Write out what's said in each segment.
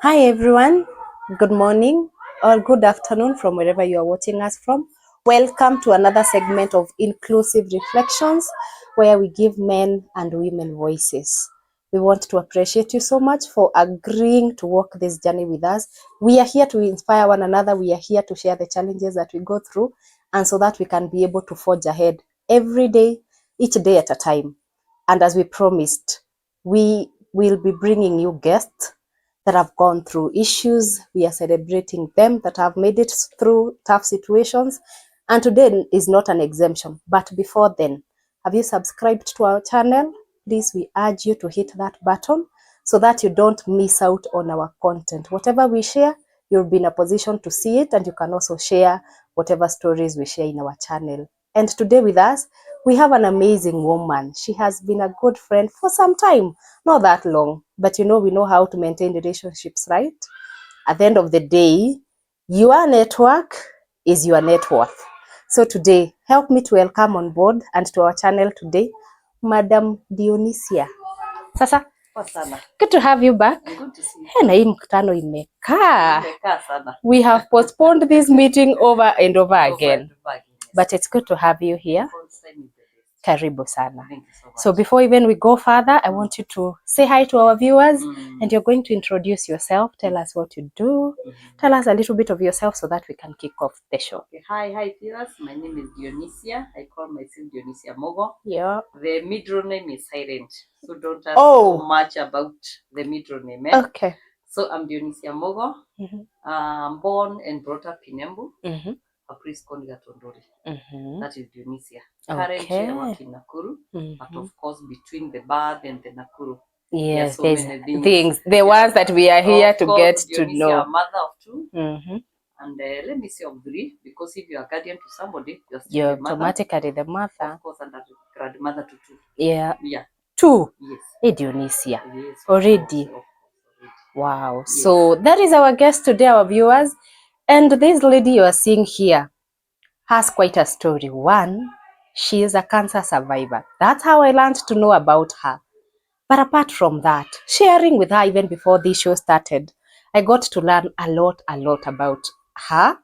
Hi everyone, good morning or good afternoon from wherever you are watching us from. Welcome to another segment of Inclusive Reflections where we give men and women voices. We want to appreciate you so much for agreeing to walk this journey with us. We are here to inspire one another. We are here to share the challenges that we go through and so that we can be able to forge ahead every day, each day at a time. And as we promised, we will be bringing you guests that have gone through issues. We are celebrating them that have made it through tough situations. And today is not an exemption. But before then, have you subscribed to our channel? Please, we urge you to hit that button so that you don't miss out on our content. Whatever we share, you'll be in a position to see it, and you can also share whatever stories we share in our channel. And today with us, we have an amazing woman. She has been a good friend for some time, not that long, but we know how to maintain relationships, right? At the end of the day, your network is your net worth. So today, help me to welcome on board and to our channel today, Madam Dionisia. Sasa, good to have you back. Good to see you. Na hii mkutano imekaa. Imekaa sana. We have postponed this meeting over and over again. But it's good to have you here. Karibu sana. Thank you so much. So before even we go further, I want you to say hi to our viewers and you're going to introduce yourself. Tell us what you do. Tell us a little bit of yourself so that we can kick off the show. Okay. Hi, viewers. My name is Dionisia. I call myself Dionisia Mugo. Yeah. The middle name is silent, so don't ask so much about the middle name. Okay. So I'm Dionisia Mugo. I'm born and brought up in Embu. A place called Gatondori. That is Dionisia. Currently I work in Nakuru, but of course between the birth and the Nakuru. Yes, so there's many things. The ones that we are here of to course, get Dionisia, to know. a mother of two. And let me say of three, because if you are guardian to somebody, You're the mother, automatically the mother. Of course, and a grandmother to two. Yeah. Yeah. Two? Yes. Hey, Dionisia. Yes. Already. Of course. Wow. Yes. So that is our guest today, our viewers. And this lady you are seeing here has quite a story. One, she is a cancer survivor. That's how I learned to know about her. But apart from that, sharing with her even before this show started, I got to learn a lot about her.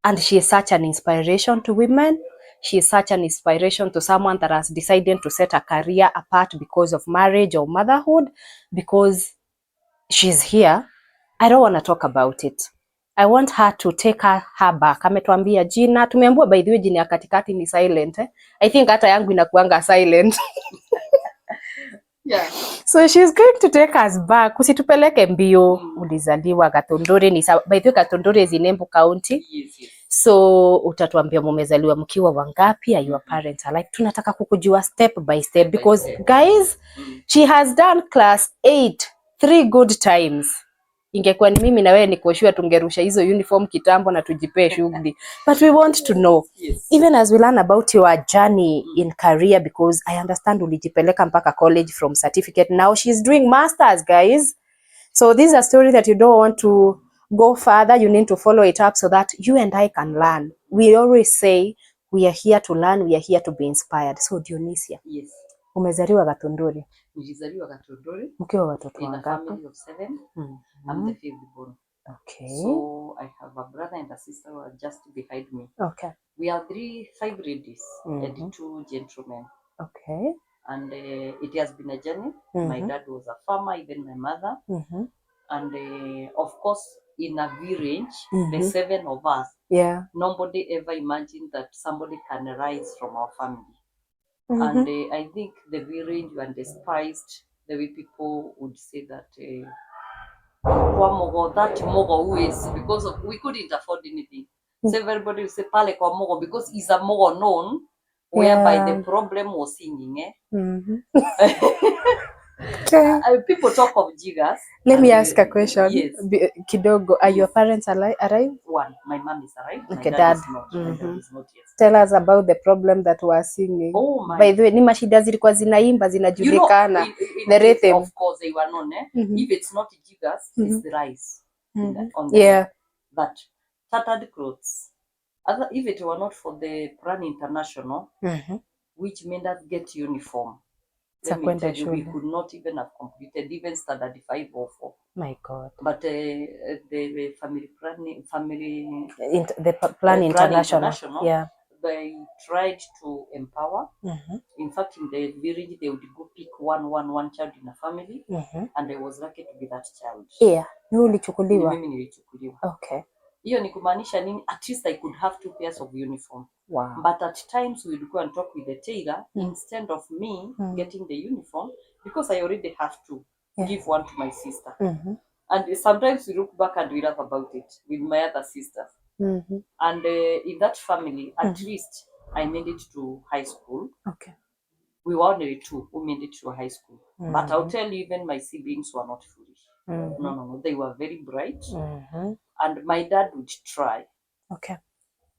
And she is such an inspiration to women. She is such an inspiration to someone that has decided to set a career apart because of marriage or motherhood, because she's here. I don't want to talk about it. I want her to take her back. Ametuambia jina, tumeambiwa by the way jina ya katikati ni silent. I think hata yangu inakuanga silent. Yeah. So she's going to take us back. Usitupeleke mbio. Ulizaliwa Gatondori. By the way, Gatondori is in Embu County. Yes. So utatuambia mumezaliwa mkiwa wangapi, are your parents alive? Tunataka kukujua step by step because guys, she has done class 8 3 good times. Ingekuwa ni mimi na wewe nikoshua tungerusha hizo uniform kitambo na tujipee shughuli. But we want to know, even as we learn about your journey in career, because I understand ulijipeleka mpaka college from certificate. Now she's doing masters, guys. So this is a story that you don't want to go further. You need to follow it up so that you and I can learn. We always say we are here to learn, we are here to be inspired. So Dionisia. Yes. Umezaliwa Gatondori. Nilizaliwa Gatondori. Mkiwa watoto wangapi? In a family of 7. I'm the fifth born. Okay. So I have a brother and a sister who are just behind me. Okay. We are 5 ladies and 2 gentlemen. Okay. And it has been a journey. My dad was a farmer, even my mother. And of course, in a village, the 7 of us, nobody ever imagined that somebody can rise from our family. And I think the village were despised the way people would say that kwa Mogo, that Mogo who is, because we couldn't afford anything. So everybody would say pale kwa Mogo because he's a Mogo known, whereby the problem was singing. People talk of jiggers. Let me ask a question. Yes. Kidogo, are your parents alive? One, my mom is alive. Okay, my dad is not. My dad is not yet. Tell us about the problem that we are singing. Oh my. By the way, ni mashida zilikuwa zinaimba zinajulikana. The rhythm. Of course they were known. If it's not jiggers, it's the rice. On the that tattered clothes. If it were not for the Plan International, which made us get uniform, let me tell you, we could not even have completed even standard 5 or 4. My God. But the family planning, plan international, yeah, they tried to empower. In fact, in the village, they would go pick one child in a family, and I was lucky to be that child. Yeah, mimi nilichukuliwa. Okay. Hiyo ni kumaanisha nini? At least I could have 2 pairs of uniform. Wow. But at times we would go and talk with the tailor instead of me getting the uniform, because I already have to give one to my sister. And sometimes we look back and we laugh about it with my other sisters. And in that family, at least I made it to high school. Okay. We were only 2 who made it to high school. But I'll tell you, even my siblings were not foolish. No. They were very bright. And my dad would try. Okay.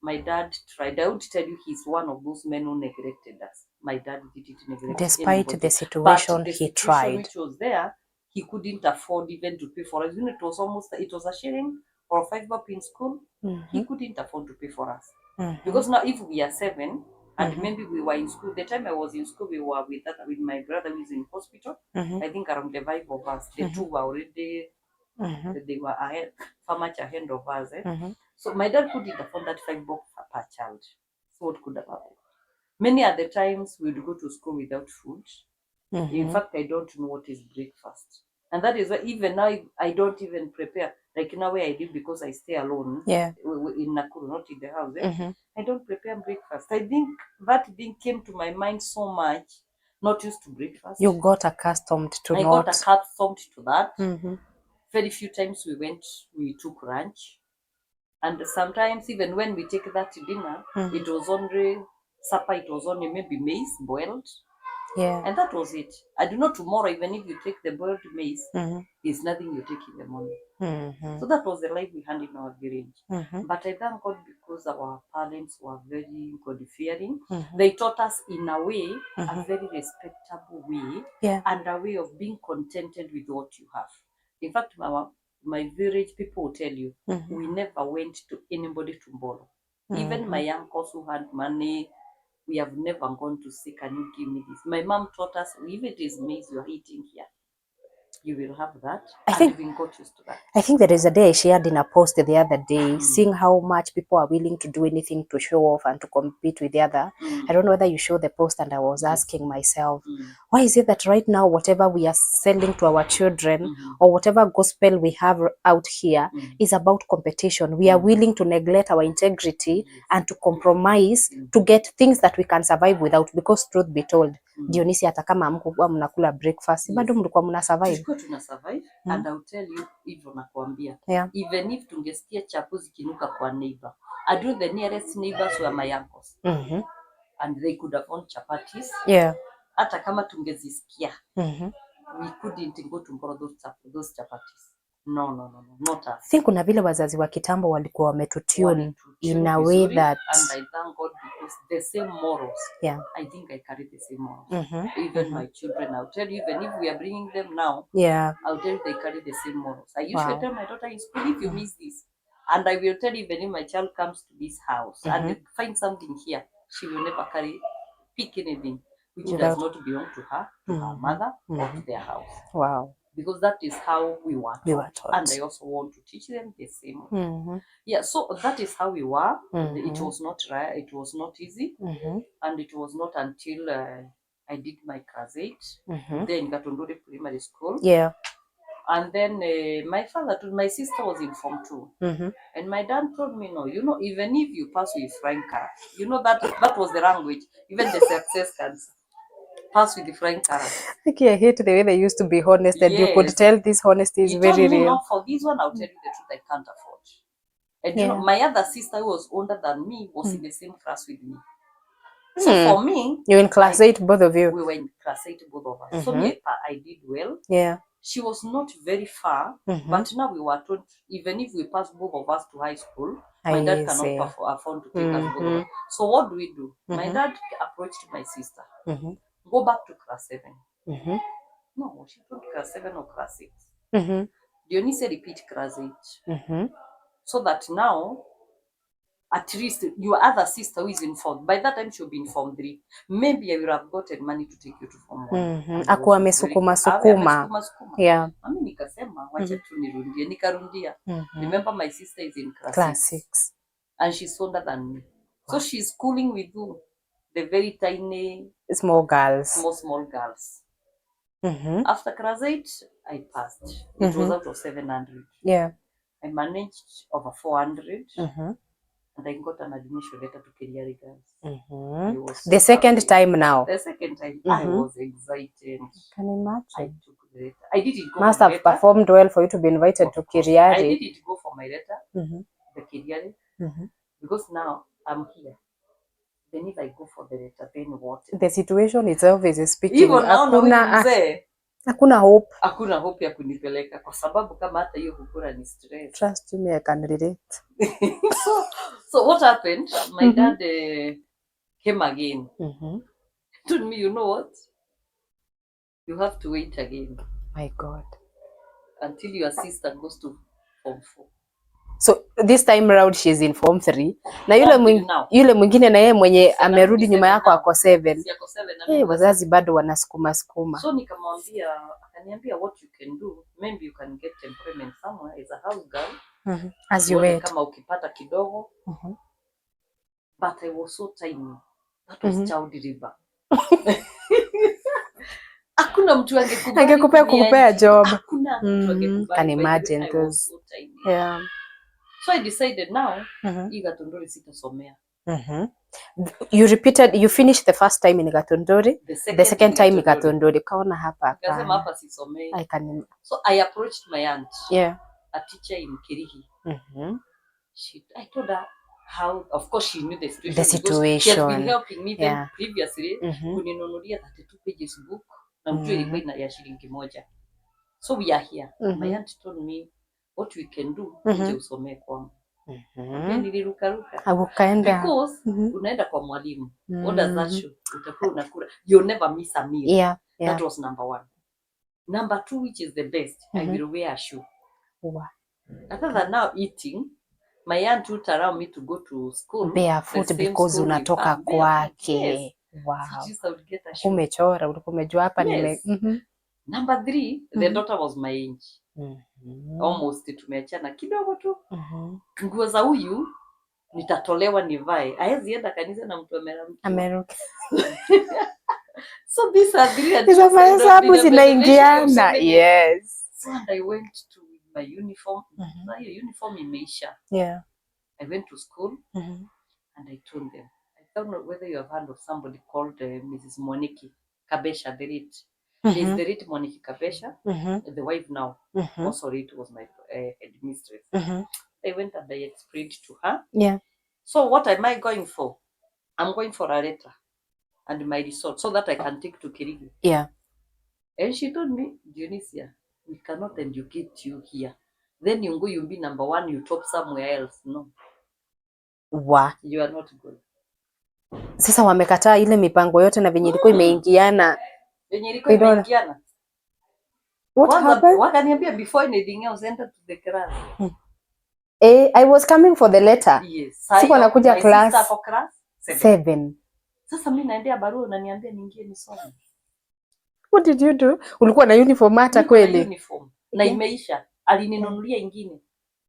My dad tried. I would tell you, he's one of those men who neglected us. My dad didn't neglect despite anybody. The situation, but the he situation tried. which was there, he couldn't afford even to pay for us. You know, it was a shilling or 5 bob in school. He couldn't afford to pay for us. Because now if we are 7 and maybe we were in school, the time I was in school, we were with my brother who is in hospital. I think around the 5 of us, the 2 were already, they were ahead, far much ahead of us. So my dad couldn't afford that 5 bob per child. So what could have happened? Many other times we'd go to school without food. In fact, I don't know what is breakfast. And that is why even now I don't even prepare. Like now where I live, because I stay alone in Nakuru, not in the house. I don't prepare breakfast. I think that thing came to my mind so much, not used to breakfast. You got accustomed to I got accustomed to that. Very few times we took lunch. And sometimes even when we take that dinner, it was only supper, it was only maybe maize boiled. Yeah. And that was it. I do not tomorrow, even if you take the boiled maize, it's nothing you take in the morning. So that was the life we had in our village. But I thank God, because our parents were very God-fearing. They taught us in a way, a very respectable way, and a way of being contented with what you have. In fact, my village people will tell you, we never went to anybody to borrow. Even my uncles who had money, we have never gone to say, can you give me this? My mom taught us, if it is maize you are eating here, you will have that. I think we got used to that. I think there is a day I shared in a post the other day, seeing how much people are willing to do anything to show off and to compete with the other. I don't know whether you saw the post, and I was asking myself, why is it that right now whatever we are selling to our children or whatever gospel we have out here is about competition? We are willing to neglect our integrity and to compromise to get things that we can survive without, because truth be told, Dionisia, hata kama hamkuwa mnakula breakfast, bado mlikuwa mna survive. Tulikuwa tuna survive. And I'll tell you, hivyo nakwambia, even if tungesikia chapo zikinuka kwa neighbor, I do the nearest neighbors were my uncles. And they could have owned chapatis. Hata kama tungezisikia, we couldn't go to borrow those chapatis. No, not us. I think kuna vile wazazi wa kitambo walikuwa wametutune in a way that, and I thank God, because the same morals. I think I carry the same morals. Even my children, I'll tell you, even if we are bringing them now, I'll tell you they carry the same morals. I usually tell my daughter in school, if you miss this, and I will tell you, even if my child comes to this house and find something here, she will never pick anything which does not belong to her, to her mother, or to their house. Wow. Because that is how we were taught. And I also want to teach them the same way. So that is how we were. It was not right. It was not easy. And it was not until I did my class 8, then Gatondori Primary School. And then my sister was in Form 2. And my dad told me, no, you know, even if you pass with flying car, you know, that was the language. Even the success cards. Pass with the flying colors. I hate the way they used to be honest, and you could tell this honesty is very real. No, for this one, I'll tell you the truth, I can't afford. And you know, my other sister, who was older than me, was in the same class with me. So for me, you're in class 8, both of you. We were in class 8, both of us. So I did well. She was not very far, but now we were told, even if we pass both of us to high school, my dad cannot afford to take us both of us. So what do? My dad approached my sister. Go back to class 7. No, she took class 7 or class 6. Dionisia repeat class 8. So that now at least your other sister who is in form, by that time she'll be in form 3. Maybe I will have gotten money to take you to form 1. Akuwa amesukuma sukuma. Yeah. Mami nikasema wacha tu nirudie, nikarundia. Remember my sister is in class 6 and she's older than me. So she's schooling with you, the very tiny small girls. Small girls. After class 8, I passed. It was out of 700. Yeah. I managed over 400. And I got an admission letter to Kiriari girls. So the second time now. The second time, I was excited. Can you imagine? I took the letter. I didn't go Must for have letter. Performed well for you to be invited to Kiriari. I didn't go for my letter, the Kiriari, because now I'm here. Then if I go for the letter, then what? The situation itself is speaking. Even now, hakuna hope. Hakuna hope ya kunipeleka kwa sababu kama hata hiyo kukura ni stress. Trust me, I can relate. So what happened? My dad came again. Told me, you know what? You have to wait again. My God. Until your sister goes to form 4. So this time around she's in form 3. Na yule mwingine na yeye mwenye amerudi nyuma yako ako 7. Wazazi bado wanasukuma. So nikamwambia, akaniambia what you can do, maybe you can get employment somewhere as a house girl. As you wait. Kama ukipata kidogo. But I was so tiny. That was child labor. Hakuna mtu angekupea job. Hakuna mtu angekubali. Can imagine those. So tiny. Yeah. So I decided now, hii Gatondori sitasomea. You finished the first time in Gatondori, the second time in Gatondori. Kaona hapa. Kasema hapa sisomei. So I approached my aunt. Yeah. A teacher in Kirihi. I told her how, of course she knew the situation. She has been helping me then previously. Kuninunulia 32 pages book. Na mjua ilikuwa ya shilingi 1. So we are here. My aunt told me what we can do, uje usomee kwangu. Nilirukaruka. Because unaenda kwa mwalimu. What does that show? Utakuwa unakula. You'll never miss a meal. Yeah. That was number 1. Number 2, which is the best, I will wear a shoe. Wow. Other than now eating, my aunt would allow me to go to school barefoot because unatoka kwake. Yes. Wow. So I would get a shoe. Umechora, umejua hapa Number 3, the daughter was my age. Almost tumeachana kidogo tu. Nguo za huyu nitatolewa nivae. Haezi enda kanisa na mtu ameruka. So these are 3 hizo mahesabu zinaingiana. Yes. So and I went to my uniform. My uniform imeisha. Yeah. I went to school and I told them. I don't know whether you have heard of somebody called Mrs. Moniki Kabesha, the late. She's the late Moniki Kabesha, the wife now. Oh, sorry, it was my headmistress. I went and I explained to her. Yeah. So what am I going for? I'm going for a letter and my result so that I can take to Kirigi. Yeah. And she told me, Dionisia, we cannot educate you here. Then you go, you'll be number 1, you top somewhere else. No. Wow. You are not good. Sasa wamekataa ile mipango yote na venye ilikuwa imeingiana. What happened? Wakaniambia before anything else, enter to the class. I was coming for the letter. Yes. Siku anakuja class 7. Sasa mimi naendea barua unaniambia niingie nisome. What did you do? Ulikuwa na uniform hata kweli? Uniform. Na imeisha. Alininunulia ingine.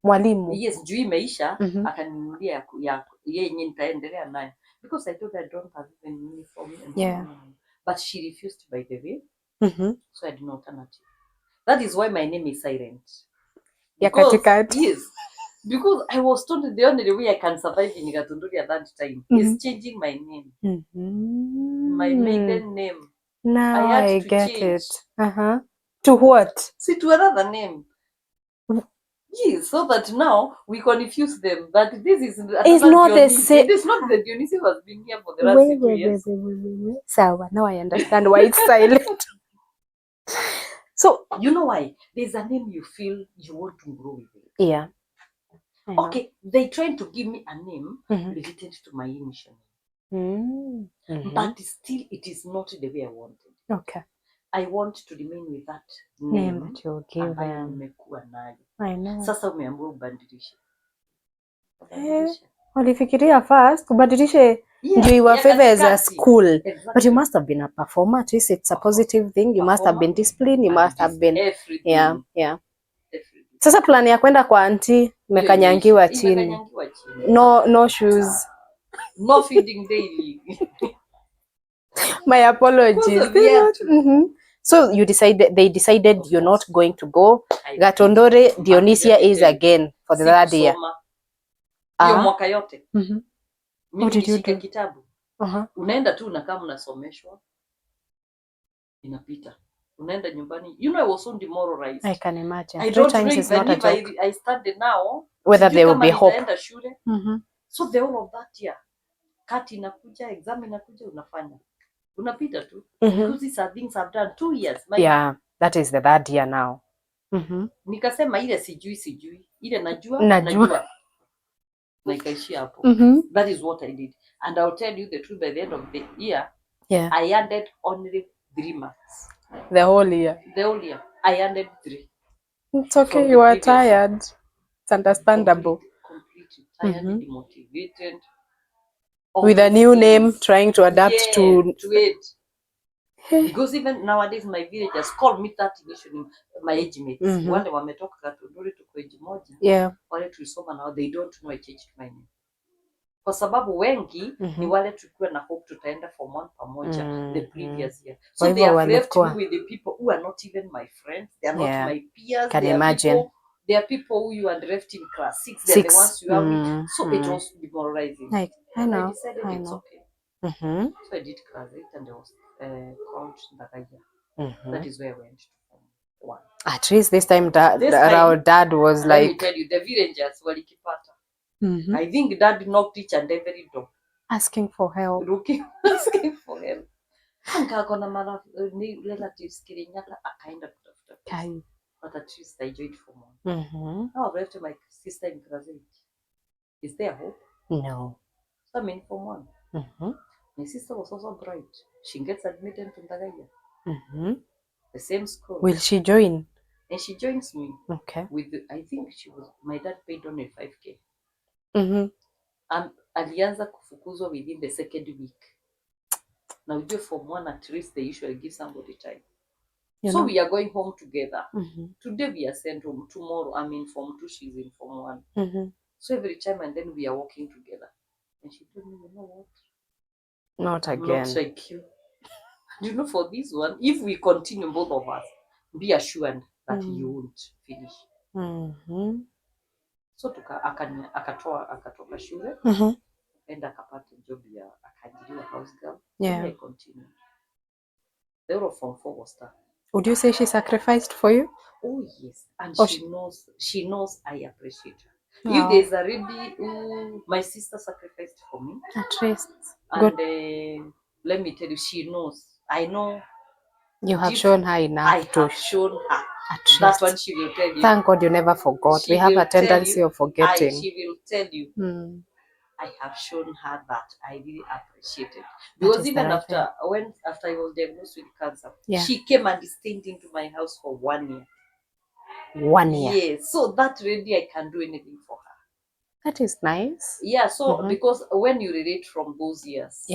Mwalimu. Yes, juu imeisha, akaninunulia ya yenye nitaendelea nayo. Because I thought I don't have even uniform. Yeah. But she refused, by the way. So I had no alternative. That is why my name is silent. Katikati. Yes. Because I was told the only way I can survive in Gatondori at that time is changing my name. My maiden name. Now I get it. To what? See, to another name. Yes, so that now we confuse them. But this is it's not the same. It is not the Dionisia who has been here for the last 2 years. Sawa, now I understand why it's silent. So you know why? There's a name you feel you want to grow with it. Yeah. Okay, they trying to give me a name related to my initial name. But still it is not the way I wanted. Okay. I want to remain with that name that you're given. nimekuwa nayo. I know. Sasa umeambiwa ubadilishe. Walifikiria first kubadilishe ndio your favor as a school. Exactly. But you must have been a performer. At least it's a positive thing. You must have been disciplined. You must have been everything. Yeah. Everything. Sasa plan ya kwenda kwa auntie mekanyangiwa chini. No shoes. No feeding daily. My apologies. So they decided you're not going to go. Gatondore Dionisia is again for the third year. Hiyo mwaka yote. Mimi nishike kitabu. Unaenda tu unakaa mnasomeshwa. Inapita. Unaenda nyumbani. You know I was so demoralized. I can imagine. I don't know even if I started now. Whether there will be hope. So the whole of that year. Kati inakuja, exam inakuja, unafanya. Unapita tu. Because these are things I've done 2 years. Yeah, that is the third year now. Nikasema ile sijui. Ile najua. Nikaishia hapo. That is what I did. And I'll tell you the truth, by the end of the year, I ended only 3 months. The whole year? The whole year. I ended 3. It's okay, you are tired. It's understandable. Completely tired, demotivated. With a new name, trying to adapt to it. Because even nowadays my villagers call me that nation, my age mates. Wale wametoka Katunduri tuko age moja. Wale tulisoma now, they don't know I changed my name. Kwa sababu wengi ni wale tulikuwa na hope tutaenda form 1 pamoja the previous year. So they have left me with the people who are not even my friends. They are not my peers. Can imagine. They are people who you had left in class 6. They're the ones you have with. So it was demoralizing. I know. I decided it's okay. So I did class 8 and I was called Ndagaya. That is where I went to form 1. At least this time our dad was like... Let me tell you, the villagers walikipata. I think dad knocked each and every door. Asking for help. Asking for help. Nkako na relatives Kirinyaga akaenda kutafuta. But at least I joined form 1. Now I've left my sister in class 8. Is there hope? No. So I'm in form 1. My sister was also bright. She gets admitted to Ndagaya. The same school. Will she join? And she joins me. Okay. I think my dad paid only 5K. And alianza kufukuzwa within the second week. Now you do form 1, at least they usually give somebody time. So we are going home together. Today we are sent home. Tomorrow I'm in form 2, she's in form 1. So every time and then we are walking together. And she told me, you know what? Not again. Not like you. You know, for this one, if we continue both of us, be assured that you won't finish. So akatoka shule and akapata job ya akaajiriwa house girl. Yeah. I continued. The whole of form 4 was tough. Would you say she sacrificed for you? Oh yes, and she knows I appreciate her. If there's a lady my sister sacrificed for me, at least, and let me tell you, she knows. I know. You have shown her enough. I have shown her. That's when she will tell you. Thank God you never forgot. We have a tendency of forgetting. She will tell you. I have shown her that I really appreciate it. Because even after I was diagnosed with cancer, she came and stayed into my house for 1 year. 1 year? Yes. So that really I can do anything for her. That is nice. Yeah, so because when you relate from those years,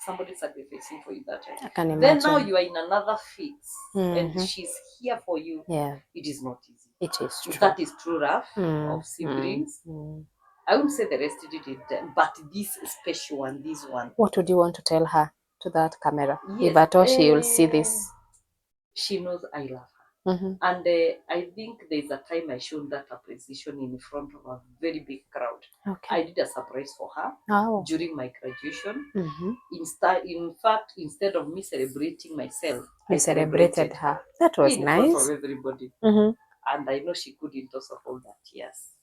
somebody sacrificing for you that time. I can imagine. Then now you are in another phase and she's here for you. Yeah. It is not easy. It is true. That is true love of siblings. I wouldn't say the rest did it, but this special one, this one. What would you want to tell her to that camera? Yes, if at all she will see this. She knows I love her. And I think there's a time I showed that appreciation in front of a very big crowd. Okay. I did a surprise for her during my graduation. In fact, instead of me celebrating myself, I celebrated her. That was nice. In front of everybody. And I know she couldn't also hold that. Yes.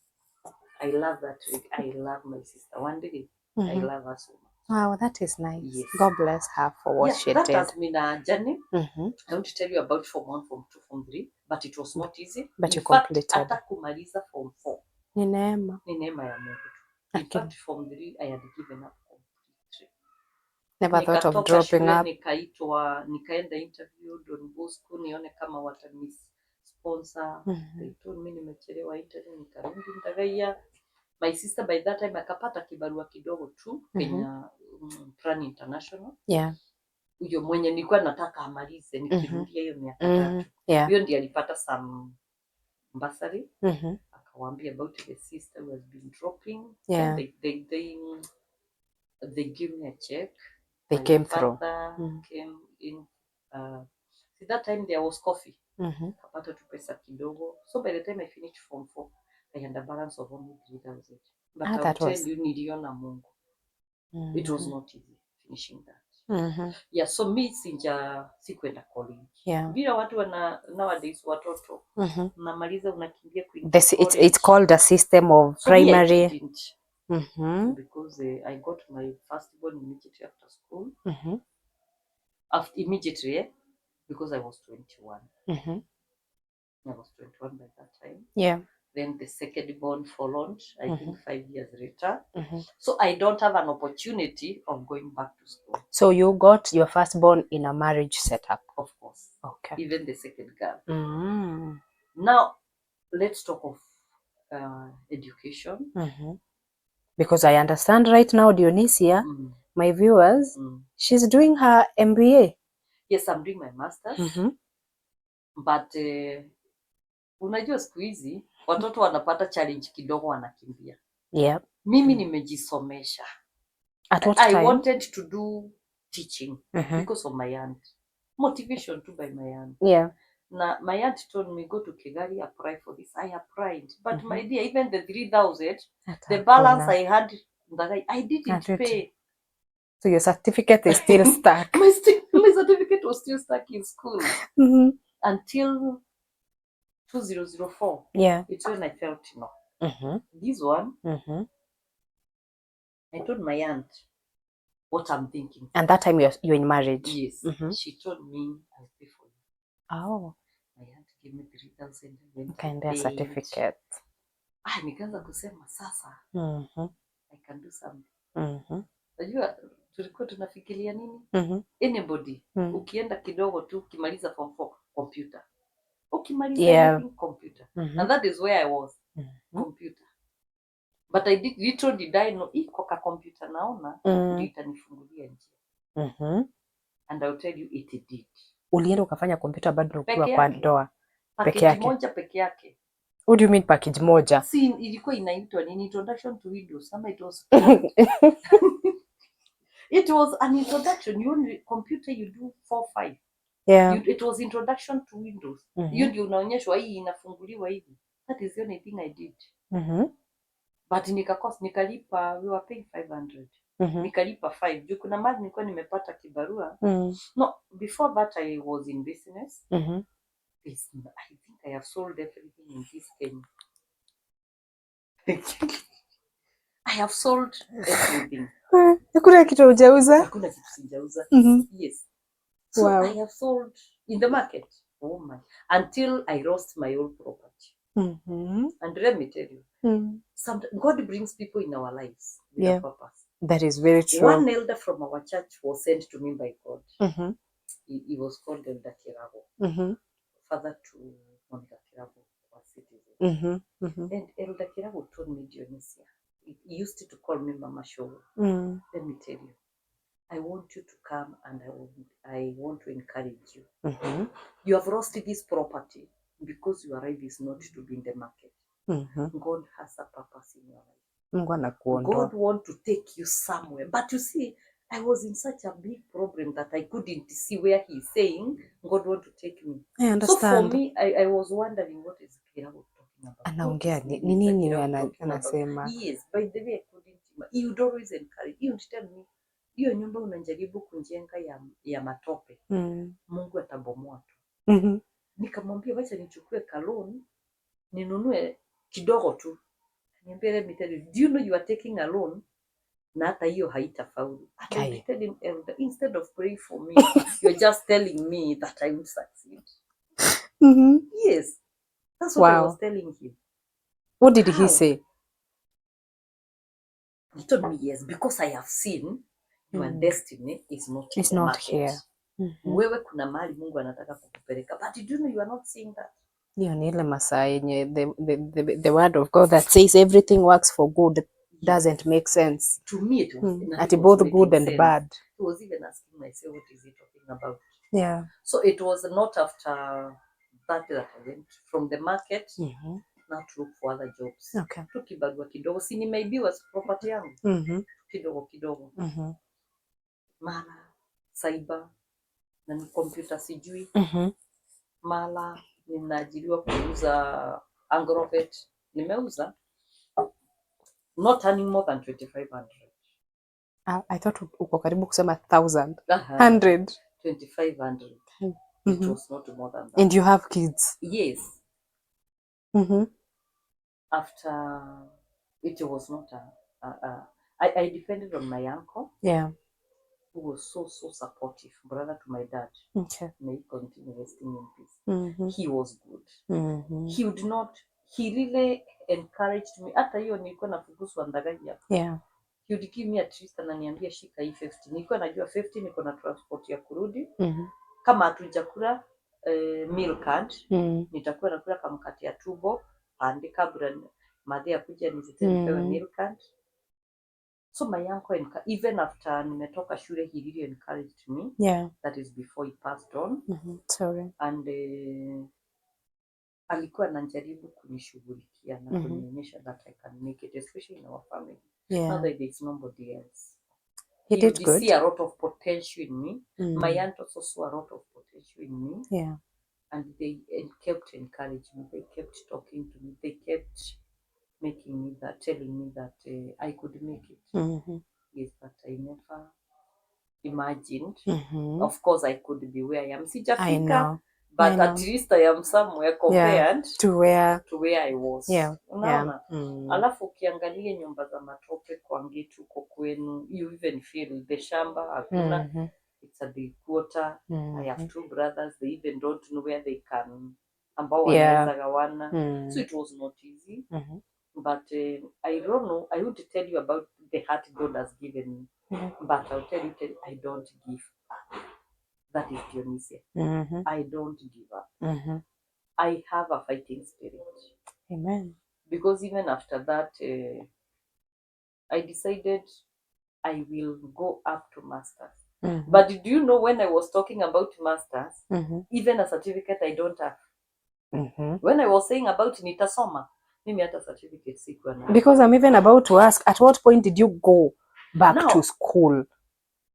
I love that. I love my sister. One day, I love her so much. Wow, that is nice. Yes. God bless her for what she did. That has been a journey. I want to tell you about form 1, form 2, form 3, but it was not easy. But you completed. Hata kumaliza form 4. Ni neema. Ni neema ya Mungu. In fact, form 3, I had given up completely. Never thought of dropping up. Nikaenda interview Don Bosco nione kama watani sponsor. They told me nimechelewa interview, nikarudi Ndagaya. My sister by that time akapata kibarua kidogo tu Kenya Plan International. Yeah. Huyo mwenye nilikuwa nataka amalize nikirudia hiyo miaka 3. Hiyo ndiye alipata some bursary. Akawaambia about the sister who has been dropping. Yeah. They gave me a check. They came through. Came in. See, that time there was coffee. Kapata tu pesa kidogo. So by the time I finished Form 4, I had a balance of only 3,000. But I'll tell you, niliona Mungu. It was not easy finishing that. Yeah, so me sikuenda college. Yeah. Bila watu nowadays watoto unamaliza unakimbia kuingia college. It's called a system of primary. I didn't. Because I got my firstborn immediately after school. Immediately, because I was 21. I was 21 by that time. Yeah. Then the second born followed, I think 5 years later. So I don't have an opportunity of going back to school. So you got your firstborn in a marriage setup? Of course. Okay. Even the second girl. Now, let's talk of education. Because I understand right now, Dionisia, my viewers, she's doing her MBA. Yes, I'm doing my master's. But unajua siku hizi watoto wanapata challenge kidogo wanakimbia. Yeah. Mimi nimejisomesha. At what time? I wanted to do teaching because of my aunt. Motivation too by my aunt. Yeah. Now, my aunt told me, go to Kigali, apply for this. I applied. But my dear, even the 3,000, the balance I had, that I didn't pay. So your certificate is still stuck. My certificate was still stuck in school. Until 2004. Yeah. It's when I felt, this one, I told my aunt what I'm thinking. And that time you're in marriage? Yes. She told me, I'll pay for you. Oh. My aunt gave me 3,000. Kind of certificate. Nikaanza kusema sasa. I can do something. Unajua tulikuwa tunafikiria nini? Anybody. Ukienda kidogo tu ukimaliza Form 4 computer. Ukimaliza anything computer. And that is where I was. Computer. But I did I know iko ka computer naona ndio itanifungulia njia. And I'll tell you it did. Ulienda ukafanya computer bado ukiwa kwa ndoa peke yake? Moja peke yake. What do you mean package moja? Si ilikuwa inaitwa nini? Introduction to Windows. Ama it was it was an introduction. You only computer you do 4-5. Yeah. It was introduction to Windows. Hiyo ndio unaonyeshwa hii inafunguliwa hivi. That is the only thing I did. But nikalipa, we were paying 500. Nikalipa 5. Juu kuna mali nilikuwa nimepata kibarua. No, before that I was in business. I think I have sold everything in this Kenya. I have sold everything. Hakuna kitu hujauza? Hakuna kitu sijauza. Yes. So wow. I have sold in the market. Oh my. Until I lost my own property. And let me tell you, God brings people in our lives with a purpose. That is very true. One elder from our church was sent to me by God. He was called Elder Kirago. Father to Monica Kirago, our citizen. And Elder Kirago told me, Dionisia, he used to call me Mama Show. Let me tell you, I want you to come and I want to encourage you. You have lost this property because your life is not to be in the market. God has a purpose in your life. God wants to take you somewhere. But you see, I was in such a big problem that I couldn't see where he's saying God wants to take me. I understand. So for me, I was wondering what is Kirago talking about. Anaongea nini anasema? Yes, by the way, I couldn't. He would always encourage. He would tell me, hiyo nyumba unajaribu kujenga ya matope. Mungu atabomoa tu. Nikamwambia wacha nichukue loan ninunue kidogo tu. Niambia, let me tell you, do you know you are taking a loan na hata hiyo haitafaulu. I tell him, Elder, instead of praying for me, you're just telling me that I will succeed. Yes, that's what I was telling him. What did he say? He told me, yes, because I have seen your destiny is not in the market. Here. Wewe kuna mahali Mungu anataka kukupeleka. But do you know you are not seeing that? Hiyo ni ile masaa yenye the word of God that says everything works for good doesn't make sense. To me it was at both good and sense. bad. I was even asking myself, what is he talking about? Yeah. So it was not after that I went from the market now to look for other jobs. Okay. Tu kibarua kidogo, si nimeibiwa property yangu kidogo kidogo, mara cyber na ni computer sijui, mara ninaajiriwa kuuza agrovet, nimeuza not earning more than 2500. I thought uko karibu kusema 100. 2500. It was not more than that. And you have kids? Yes. After it was not I depended on my uncle. Yeah. Who was so supportive, brother to my dad. Okay. May he continue resting in peace. He was good. He would not, he really encouraged me. Hata hiyo nilikuwa nafukuzwa Ndagaja. Yeah. He would give me at least ananiambia shika hii 50. Nilikuwa najua 50 niko na transport ya kurudi. Kama hatujakula meal card, nitakuwa nakula kamkati ya tubo, pande kabla madhi akuja nizitepewe meal card. So my uncle, even after nimetoka shule, he really encouraged me. Yeah. That is before he passed on. Sorry. And alikuwa anajaribu kunishughulikia na kunionyesha that I can make it, especially in our family. Yeah. Now that there's nobody else. He did good. See a lot of potential in me. My aunt also saw a lot of potential in me. Yeah. And they kept encouraging me. They kept talking to me. They kept making me that, telling me that I could make it. Yes, but I never imagined. Of course, I could be where I am. I know. But at least I am somewhere compared to where I was. Yeah. Unaona? Alafu ukiangalia nyumba za matope kwa Ngetu kwa kwenu, you even feel the shamba hakuna. It's a big quarter. I have two brothers. They even don't know where they can ambao wanaweza gawana. So it was not easy. But I don't know. I would tell you about the heart God has given me. But I'll tell you, I don't give. That is Dionisia. I don't give up. I have a fighting spirit. Amen. Because even after that, I decided I will go up to masters. But do you know when I was talking about masters, even a certificate I don't have. When I was saying about nitasoma, mimi hata certificate sikuwa na. Because I'm even about to ask, at what point did you go back to school?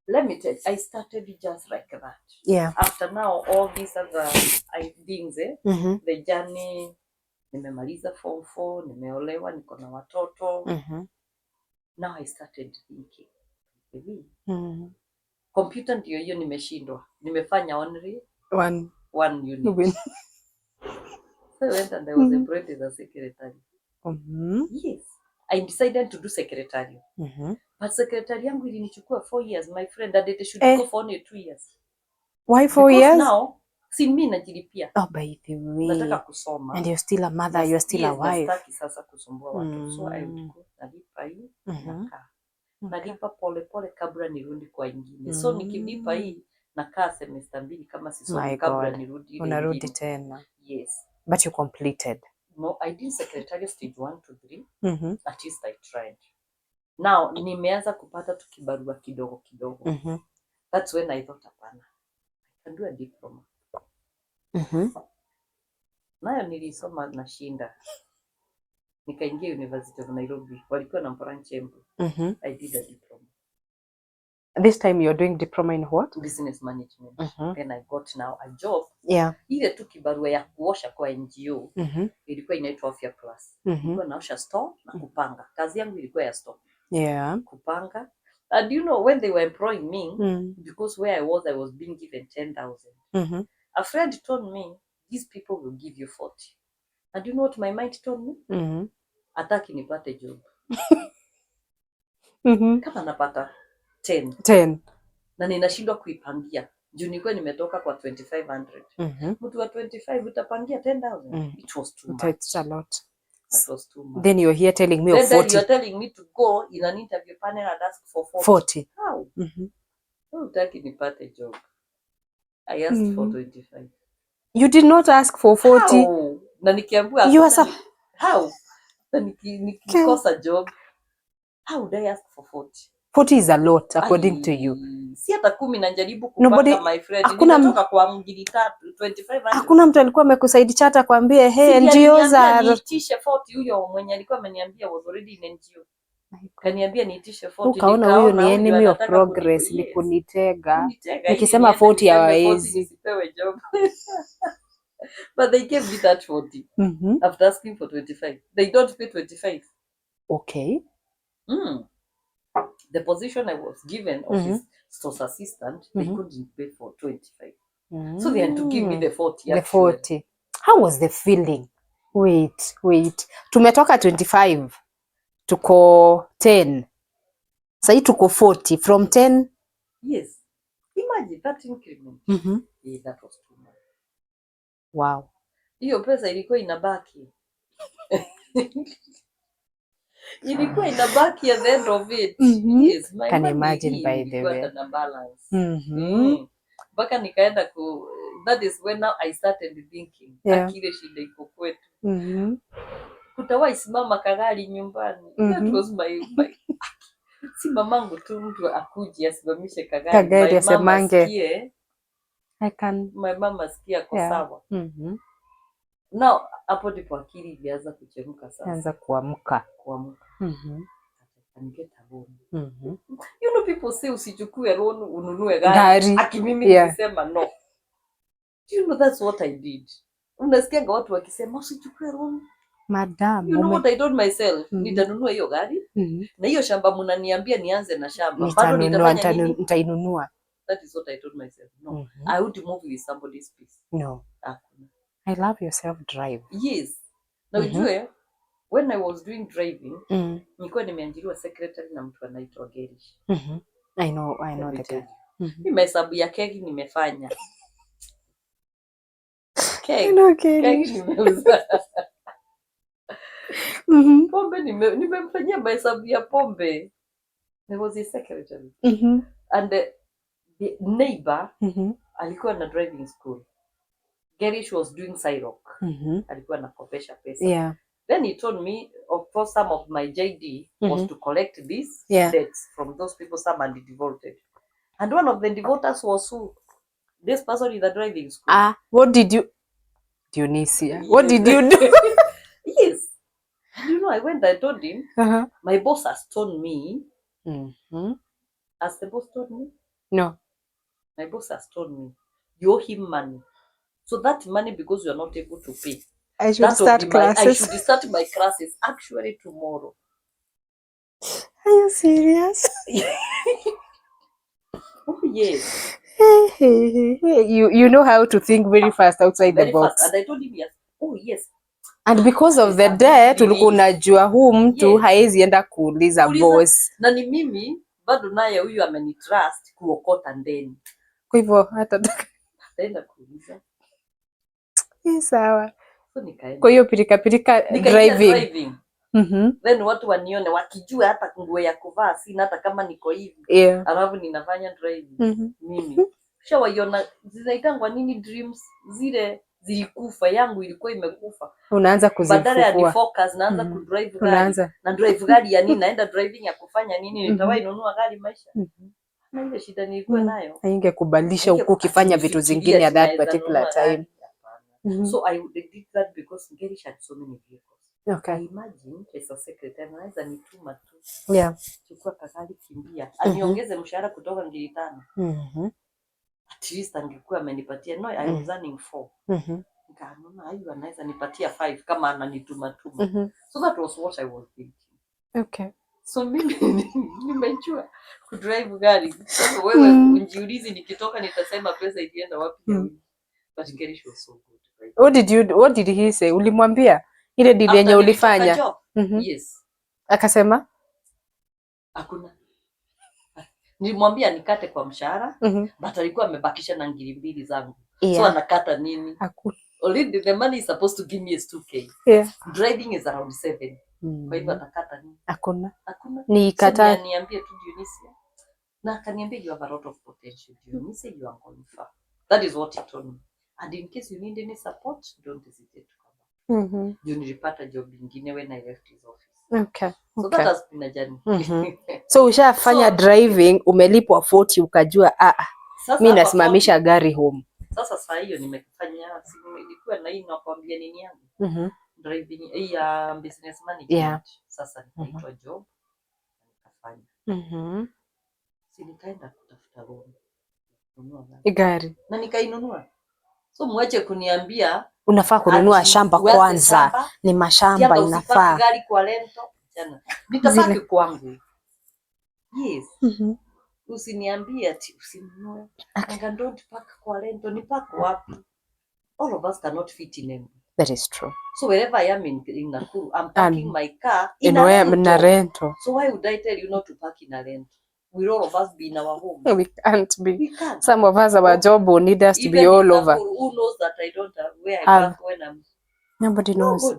Let me tell you, I started just like that. Yeah. After now, all these other things, the journey, nimemaliza form 4, nimeolewa, niko na watoto. Now I started thinking, computer ndio hiyo nimeshindwa. Nimefanya only one unit. So I went and I was employed as a secretary. Yes. I decided to do secretary. But secretary yangu ilinichukua 4 years, my friend, that they should go for only 2 years. Why 4 years? Now, si mimi najilipia. Oh, by the way. Nataka kusoma. And you're still a mother, you're still a wife. Nataki sasa kusumbua watu. So I would go, nalipa hii, nakaa. Nalipa pole pole kabla nirudi kwa ingine. So nikilipa hii, nakaa semester 2 kama sisomi kabla nirudi. Unarudi tena. Yes. But you completed. No, I did secretary stage 1 to 3. At least I tried. Now, nimeanza kupata tukibarua kidogo kidogo. That's when I thought, hapana, I can do a diploma. Nayo nilisoma nashinda. Nikaingia University of Nairobi. Walikuwa na branch Embu. I did a diploma. This time you're doing diploma in what? Business management. Then I got now a job. Yeah. Ile tu kibarua ya kuosha kwa NGO. Ilikuwa inaitwa Afya Plus. Ilikuwa naosha store na kupanga. Kazi yangu ilikuwa ya store. Yeah. Kupanga. And you know, when they were employing me, because where I was being given 10,000. A friend told me, these people will give you 40. And you know what my mind told me? Ataki nipate job. Kama napata 10. Na ninashindwa kuipangia. Juu nilikuwa nimetoka kwa 2500. Mtu wa 25 utapangia 10,000. It was too much. It's a lot. That was too much. Then you're here telling me of 40. Then you're telling me to go in an interview panel and ask for 40. How? Utaki nipate job. I asked for 25. You did not ask for 40. How? Na nikiambiwa how? Na nikikosa job, how would I ask for 40? 40 is a lot according to you. Si hata 10 najaribu kupata my friend. Nimetoka kwa ngiri 2500. Hakuna mtu alikuwa amekusaidi chata kwambie hey NGOs are niitishe 40. Huyo mwenye alikuwa ameniambia was already in NGO. Kaniambia niitishe 40. Ukaona huyo ni enemy of progress, ni kunitega. Nikisema 40 hawawezi. Nisipewe job. But they gave me that 40 after asking for 25. They don't pay 25. Okay. The position I was given of his stores assistant, they couldn't pay for 25. So they had to give me the 40. The 40. How was the feeling? Wait. Tumetoka 25. Tuko 10. Sasa tuko 40 from 10. Yes. Imagine that increment. Yeah, that was too much. Wow. Hiyo pesa ilikuwa inabaki. Ilikuwa inabaki at the end of it. Yes, my can imagine by the way. Na balance. Baka nikaenda that is when now I started thinking. Akile shida iko kwetu. Kutawai simama kagari nyumbani. That was my si mamangu tu mtu akuje asimamishe kagari. Asemange. My mama sikia kwa sawa. Now hapo ndipo akili ilianza kuchemka sasa. Anza kuamka. And get a loan. You know people say usichukue loan ununue gari. Mimi nilisema no. Do you know that's what I did? Unasikia watu wakisema usichukue loan. Madam, you know what I told myself? Nitanunua hiyo gari. Na hiyo shamba mnaniambia nianze na shamba. Bado nitainunua. That is what I told myself. No. I would move with somebody's piece. No. I love your self drive. Yes. Na ujue when I was doing driving, nilikuwa nimeajiriwa secretary na mtu anaitwa Gerish. I know the guy. Mimi hesabu ya kegi nimefanya. Kegi nimeuza. Pombe nimemfanyia mahesabu ya pombe. There was a secretary. And the neighbor alikuwa na driving school. Gerish was doing Cyrock. Alikuwa anakopesha pesa. Yeah. Then he told me, of course, some of my JD was to collect these debts from those people, some had devoted. And one of the devoters was who? This person in the driving school. What did you... Dionisia, what did you do? Yes. You know, I went, I told him, my boss has told me. Has the boss told me? No. My boss has told me, you owe him money. So that money, because you are not able to pay, I should start classes. I should start my classes actually tomorrow. Are you serious? Oh yes. You know how to think very fast outside the box. Fast. And I told him yes. Oh yes. And because of the debt, ulikuwa unajua huu mtu haezi enda kuuliza boss. Na ni mimi bado naye huyu amenitrust kuokota ndeni. Kwa hivyo hata ataenda kuuliza. Sawa. Kwa hiyo pirika driving. Then watu wanione wakijua hata nguo ya kuvaa sina hata kama niko hivi. Alafu ninafanya driving. Mimi. Shawaiona zinaitangwa nini dreams zile zilikufa, yangu ilikuwa imekufa. Unaanza kuzifufua. Badala ya focus naanza kudrive gari. Na drive gari ya nini? Naenda driving ya kufanya nini? Nitawai nunua gari maisha. Na ile shida nilikuwa nayo. Haingekubalisha huku ukifanya vitu zingine at that particular time. So I did that because Gerish had so many vehicles. Okay. I imagine as a secretary naweza nituma tu. Yeah. Chukua kagari kimbia. Aniongeze mshahara kutoka 5,000. At least angekuwa amenipatia. No, I was earning 4. Nikaona hayo anaweza nipatia 5 kama ananituma. So that was what I was thinking. Okay. So mimi nimejua kudrive gari. Sasa wewe unjiulize nikitoka nitasema pesa ilienda wapi? But Gerish was so good. What did he say? Ulimwambia ile deal yenye ulifanya? Yes. Akasema? Hakuna. Nilimwambia nikate kwa mshahara, but alikuwa amebakisha na 2,000 zangu. So anakata nini? Hakuna. Already the money is supposed to give me is 2K. Driving is around 7. Kwa hivyo atakata nini? Hakuna. Ni kata. So niambie tu Dionisia. Na akaniambia you have a lot of potential. Dionisia, you are going far. That is what he told me. And in case you need any support, don't hesitate to come. Juu nilipata job ingine when I left his office. Okay. So that has been a journey. So ushafanya driving, umelipwa 40 ukajua mimi nasimamisha gari home. Sasa saa hiyo nimefanya, nilikuwa na hii nakwambia nini yangu. Driving ya business management. Sasa nikaitwa job nikafanya. Si nikaenda kutafuta loan. Kununua gari. Na nikainunua. So mwache kuniambia unafaa kununua shamba kwanza. Ni mashamba inafaa. Gari kwa rento. Nitapaki kwangu. Yes. Usiniambie ati usinunue. And don't park kwa rento. Ni park wapi? All of us cannot fit in them. That is true. So wherever I am in Nakuru, I'm parking my car in a rental. So why would I tell you not to park in a rental? Will all of us be in our home? We can't be. We can't. Some of us, our job will need us to be all over. Who knows that I don't have where I park when I'm... Nobody knows.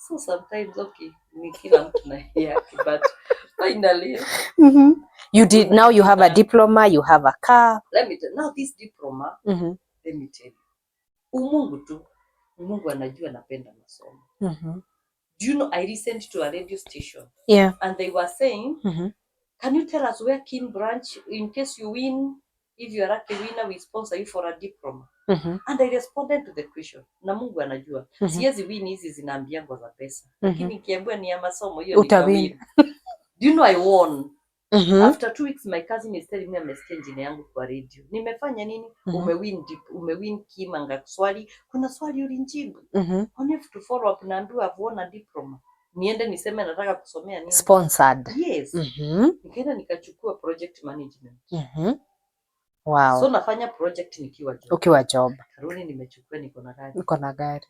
So sometimes, okay, we kill mtu na yake, but finally... You did, now you have a diploma, you have a car. Let me tell you, now this diploma, let me tell you. Mungu anajua napenda masomo. Do you know I listened to a radio station? Yeah. And they were saying, can you tell us where King Branch, in case you win, if you are lucky winner, we sponsor you for a diploma? And I responded to the question. Na Mungu anajua. Siwezi win hizi zinaambiangwa za pesa. Lakini kiambiwa ni ya masomo hiyo nitawin. Do you know I won? After 2 weeks, my cousin is telling me amesikia jina yangu kwa radio. Nimefanya nini? Umewin Kimanga swali. Kuna swali ulinjibu. I have to follow up, naambiwa I've won a diploma. Niende niseme nataka kusomea nini? Sponsored. Yes. Nikaenda nikachukua project management. Wow. So nafanya project nikiwa job. Ukiwa job. Karuni nimechukua niko na gari.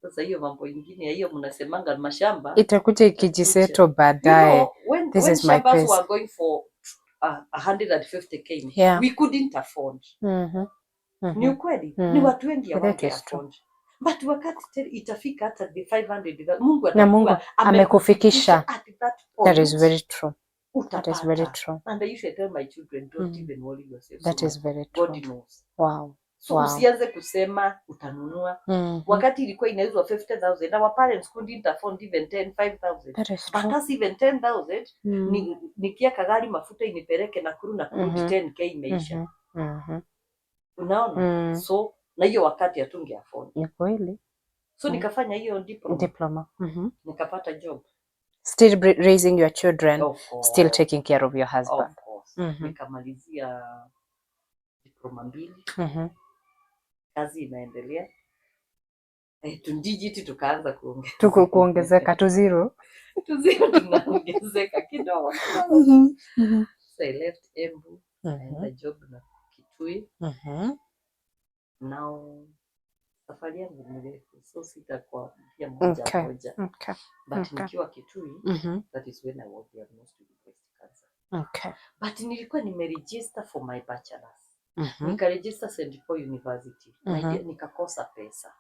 Sasa hiyo mambo ingine hiyo mnasemanga mashamba itakuja ikijiseto baadaye. This is my place. We were going for 150k. Yeah. We couldn't afford. Ni ukweli. Ni watu wengi hawake afford. But wakati itafika hata the 500, Mungu atakuwa amekufikisha. That is very true. Utapata. That is very true. And I usually tell my children, don't even worry yourself. That is very true. God knows. Wow. So usianze kusema utanunua. Wakati ilikuwa inauzwa 50,000, our parents couldn't afford even 5,000. But us even 10,000, nikiaka gari mafuta inipeleke Nakuru na kurudi 10k imeisha. Unaona? So na hiyo wakati hatunge afford. Ni kweli. So nikafanya hiyo diploma. Nikapata job. Still raising your children, still taking care of your husband. Of course. Nikamalizia diploma 2. Kazi inaendelea. Tundijiti tukaanza kuongezeka to zero. To zero tunaongezeka kidogo. So I left Embu and a job na Kitui. Now safari yangu ni mrefu, so sitakuwa pia moja. But nikiwa Kitui, that is when I was diagnosed with breast cancer. But nilikuwa nimeregister for my bachelor's. Nikaregister St. Paul University. Nikakosa pesa.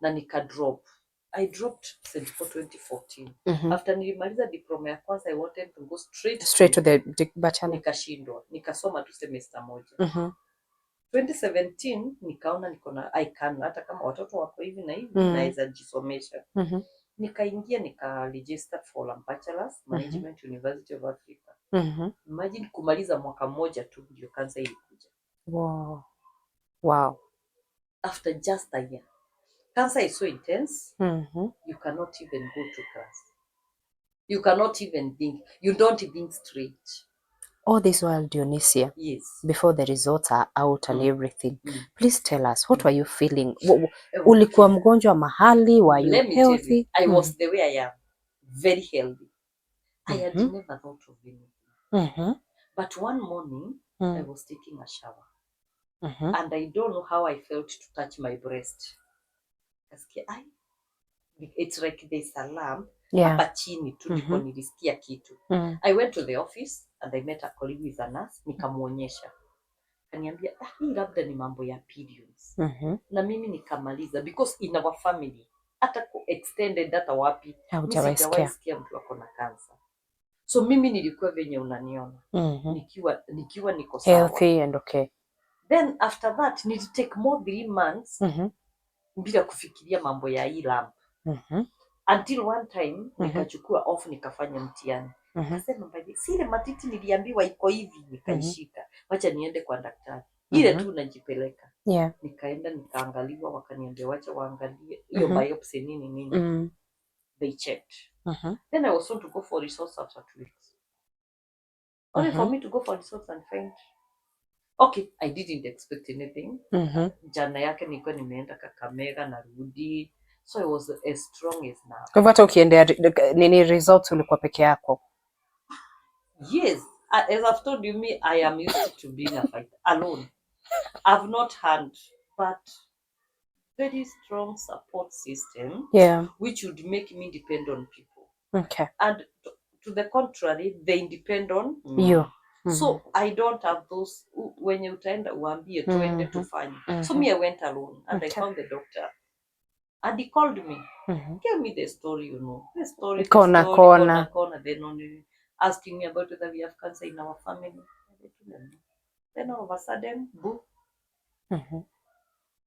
Na nikadrop. I dropped St. Paul 2014. After nilimaliza diploma ya kwanza, I wanted to go straight to the bachelor. Nikashindwa. Nikasoma tu semester moja. 2017 nikaona niko na I can, hata kama watoto wako hivi na hivi naweza jisomesha. Nikaingia nika-register for a bachelor's management University of Africa. Imagine kumaliza mwaka mmoja tu ndio kansa ilikuja. Wow. After just a year. Cancer is so intense. You cannot even go to class. You cannot even think. You don't think straight. All this while, Dionisia, yes, before the results are out and everything, please tell us, what were you feeling? Ulikuwa mgonjwa mahali? Were you healthy? I was the way I am, very healthy. I had never thought of anything. But one morning, I was taking a shower. And I don't know how I felt to touch my breast. It's like there's a lamp. Hapa chini tu ndipo nilisikia kitu. I went to the office and I met a colleague with a nurse. Nikamuonyesha. Kaniambia, hii labda ni mambo ya periods. Na mimi nikamaliza because in our family, hata extended hata wapi, sijawaisikia mtu ako na cancer. So mimi nilikuwa venye unaniona. Nikiwa niko sawa. Healthy and okay. Then after that, need to take more 3 months bila kufikiria mambo ya hii lamp. Until one time nikachukua off nikafanya mtihani. Nikasema baby, sile matiti niliambiwa iko hivi, nikaishika. Wacha niende kwa daktari. Ile tu najipeleka. Nikaenda nikaangaliwa, wakaniambia wacha waangalie hiyo biopsy nini. They checked. Then I was told to go for results after 2 weeks. Only for me to go for results and find okay, I didn't expect anything. Jana yake nilikuwa nimeenda Kakamega na rudi. So I was as strong as now. Kwa hata ukiendea nini results ulikuwa peke yako? Yes, as I've told you, I am used to being a fighter alone. I've not had but very strong support system, which would make me depend on people. Okay. And to the contrary, they depend on me. So I don't have those when you utaenda uambie tuende tufanye. So me I went alone and I found the doctor. And he called me. Gave me the story, The story. Corner. Then only asking me about whether we have cancer in our family. Then all of a sudden, boo.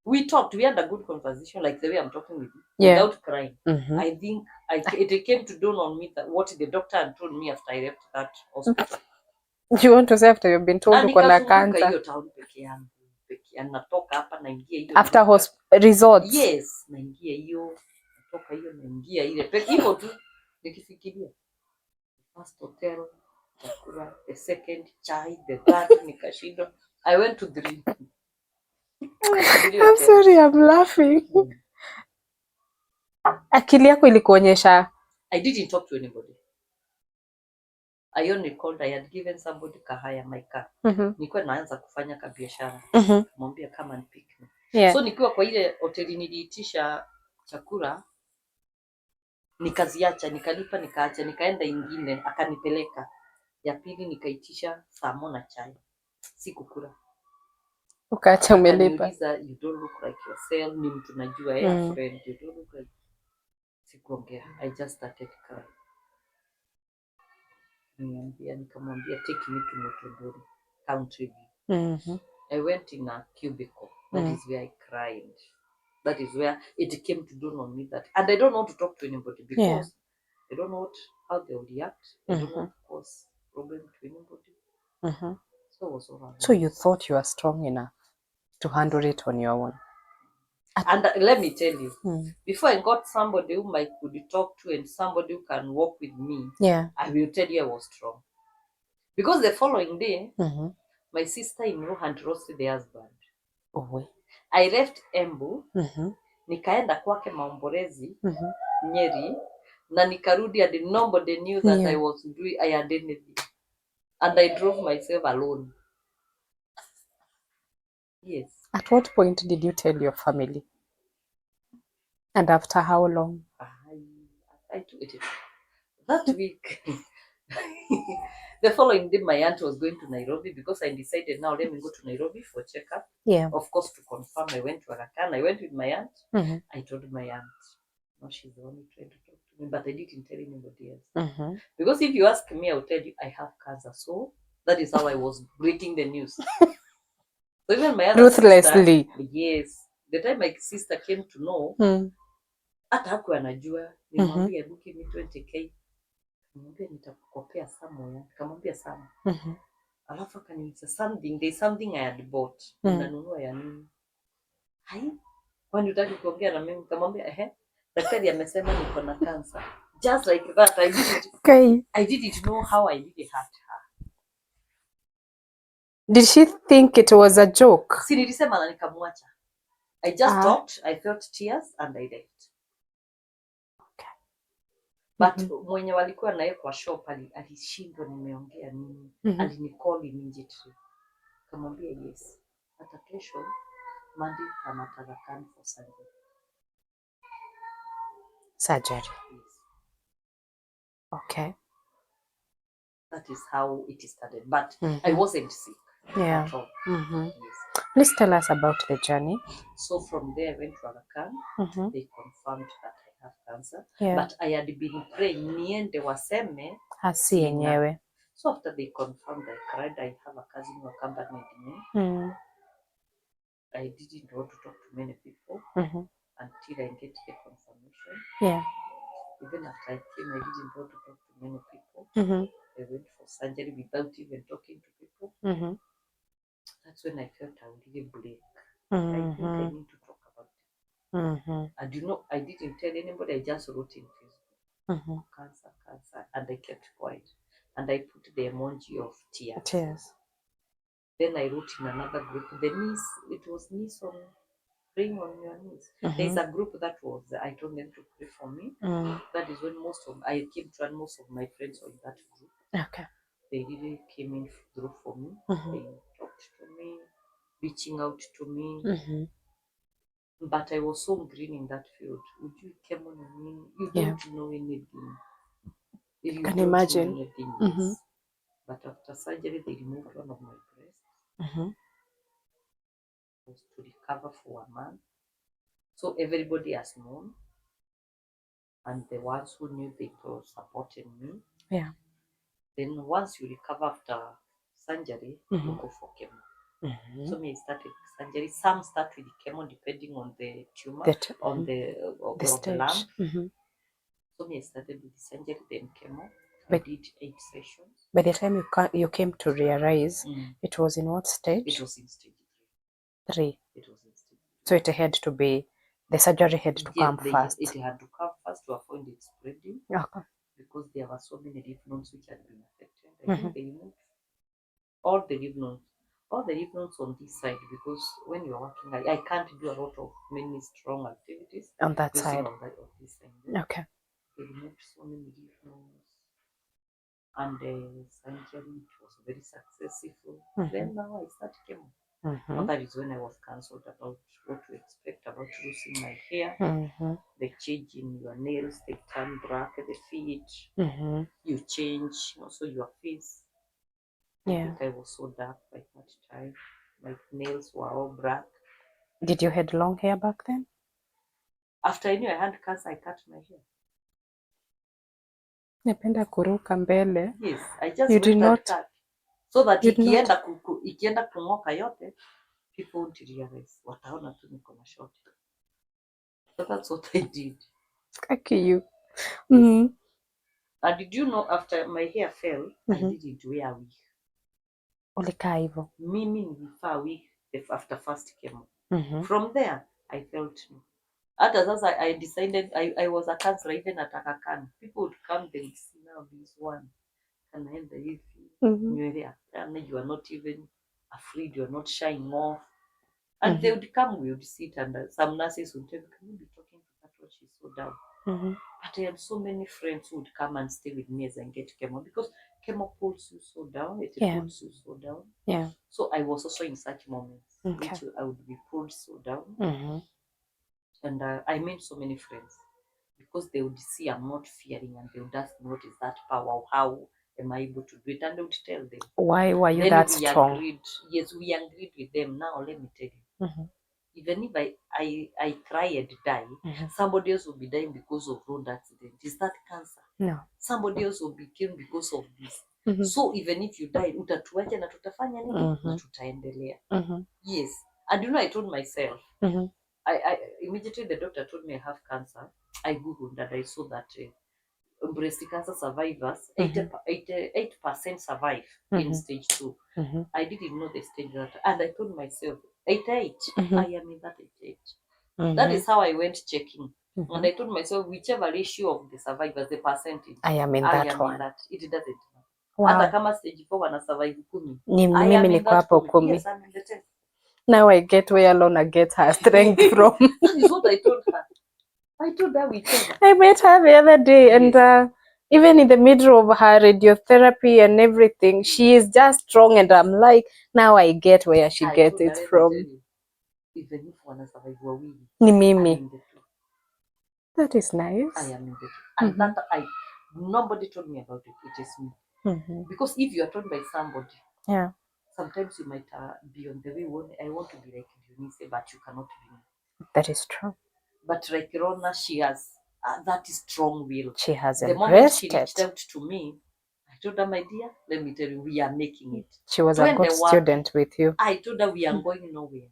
We talked. We had a good conversation, like the way I'm talking with you, without crying. I think it came to dawn on me that what the doctor had told me after I left that hospital. You want to say after you've been told uko na cancer? Natoka hapa naingia hiyo. After results. Yes, naingia hiyo. Natoka hiyo naingia ile. Hivyo tu nikifikiria. First hotel, chakula, the second chai, the third nikashinda. I went to 3. I'm sorry, I'm laughing. Akili yako ilikuonyesha? I didn't talk to anybody. I only called, I had given somebody kahaya my car. Nilikuwa naanza kufanya kabiashara. Mwambia come and pick me. So nikiwa kwa ile hoteli niliitisha chakula, nikaziacha, nikalipa, nikaacha, nikaenda ingine, akanipeleka. Ya pili nikaitisha samo na chai. Sikukula. Ukaacha umelipa. You don't look like yourself. Ni mtu najua friend. You don't look like. Sikuongea. I just started crying. Nikamwambia take me to Motodori country. I went in a cubicle. That is where I cried. That is where it came to dawn on me that, and I don't want to talk to anybody because I don't know how they will react. I don't want to cause problem to anybody. So it was over. So you thought you were strong enough to handle it on your own? And let me tell you, before I got somebody whom I could talk to and somebody who can walk with me, I will tell you I was strong. Because the following day, my sister-in-law had roasted the husband. I left Embu, nikaenda kwake Maombolezi, Nyeri, na nikarudi and nobody knew that I had anything. And I drove myself alone. Yes. At what point did you tell your family? And after how long? I told it. That week. The following day, my aunt was going to Nairobi because I decided now let me go to Nairobi for checkup. Of course, to confirm, I went to Arakan. I went with my aunt. I told my aunt. No, she's the only trying to talk to me, but I didn't tell anybody else. Because if you ask me, I'll tell you I have cancer. So that is how I was breaking the news. So even my other ruthlessly. Sister, yes, the time my sister came to know, hata hakuwa anajua, nimwambia give me 20k. Nimwambia nitakukopea somewhere. Nikamwambia sana. Alafu akaniuliza something, there's something I had bought. Unanunua ya nini? Hai? Kwani utaki kuongea na mimi? Nikamwambia daktari amesema niko na cancer. Just like that, I didn't know how I really hurt her. Did she think it was a joke? Si nilisema na nikamwacha. I just talked, I felt tears and I left. But mwenye walikuwa naye kwa shop alishindwa nimeongea nini. Alinicall immediately. Nikamwambia yes. Hata kesho Monday anataka come for surgery. Yes. Okay. That is how it started. But I wasn't sick at all. Yes. Please tell us about the journey. So from there I went to Arakan. They confirmed that I have cancer. But I had been praying niende waseme hasi yenyewe. So after they confirmed, I cried. I have a cousin who accompanied me. I didn't want to talk to many people. until I get the confirmation. Yeah. Even after I came, I didn't want to talk to many people. I went for surgery without even talking to people. That's when I felt I would really break. I think I need to talk about it. And I didn't tell anybody. I just wrote in Facebook, cancer, and I kept quiet. And I put the emoji of tears. Then I wrote in another group, it was knees on, praying on your knees. There's a group that was, I told them to pray for me. That is when I came to, and most of my friends were in that group. Okay. They really came in through for me. They talked to me, reaching out to me. But I was so green in that field. Would you come on me? You don't know anything. You can imagine. Know anything, yes. But after surgery, they removed one of my breasts. Was to recover for a month. So everybody has known. And the ones who knew, they supported me. Yeah. Then once you recover after surgery, you go for chemo. So me started surgery. Some start with chemo depending on the tumor, on the lump. So me started with surgery, then chemo. I did 8 sessions. By the time you came to realize, it was in what stage? It was in stage 3. It was in stage 3. So it had to be, the surgery had to come first. It had to come first to avoid it spreading. Okay. Because there were so many lymph nodes which had been affected. I think they removed all the lymph nodes on this side, because when you're working, I can't do a lot of many strong activities on that side. On this side. Okay. They removed so many lymph nodes, and the surgery was very successful. Then now I started chemo. And that is when I was cancelled about what to expect about losing my hair, the change in your nails, they turn black, the feet, you change, also your face. I think I was so dark by that time. My nails were all black. Did you had long hair back then? After I knew I had cancer, I cut my hair. Napenda kuruka mbele. Yes, I just you went and cut. So that ikienda kung'oka yote, people won't realize. Wataona tu niko na short. So that's what I did. Kaki you. Yes. And did you know, after my hair fell, I didn't wear a wig. Ulikaa hivyo. Mimi nilivaa wig after first chemo. From there, I felt no. Hata sasa I decided I was a counselor even nataka can. People would come, they would see now this one. Kanaenda hivi. Nywele and you are not even afraid, you are not shying off. And they would come, we would sit, and some nurses would tell me, can you be talking to that one? She's so down. But I had so many friends who would come and stay with me as I get chemo, because chemo pulls you so down, it pulls you so down. Yeah. So I was also in such moments, which I would be pulled so down. And I made so many friends, because they would see I'm not fearing, and they would ask me what is that power, how am I able to do it, and I would tell them. Why were you that strong? Agreed. Yes, we agreed with them. Now let me tell you. Even if I cry and die, somebody else will be dying because of road accident. Is that cancer? No. Somebody else will be killed because of this. So even if you die, utatuacha na tutafanya nini? Na tutaendelea. Yes. And I told myself, I immediately the doctor told me I have cancer. I googled and I saw that breast cancer survivors, 88% survive in stage 2. I didn't know the stage that, and I told myself, 88, I am in that 88. That is how I went checking. And I told myself, whichever ratio of the survivors, the percentage, I am in that one. It doesn't matter. Wow. Hata kama stage 4 wana survive 10. Mimi niko hapo 10. Yes, I'm in the 10. Now I get where Lona gets her strength from. That is what I told her. I told her whichever. I met her the other day, and even in the middle of her radiotherapy and everything, she is just strong, and I'm like, now I get where she gets it from. Even if one is survive, ni mimi. That is nice. I am in the and that nobody told me about it. It is me. Because if you are told by somebody, sometimes you might be on the way. I want to be like Dionisia, but you cannot be me. That is true. But like Rona, she has that strong will. She has the moment she reached out to me, I told her, my dear, let me tell you, we are making it. She was a good student with you. I told her we are going nowhere.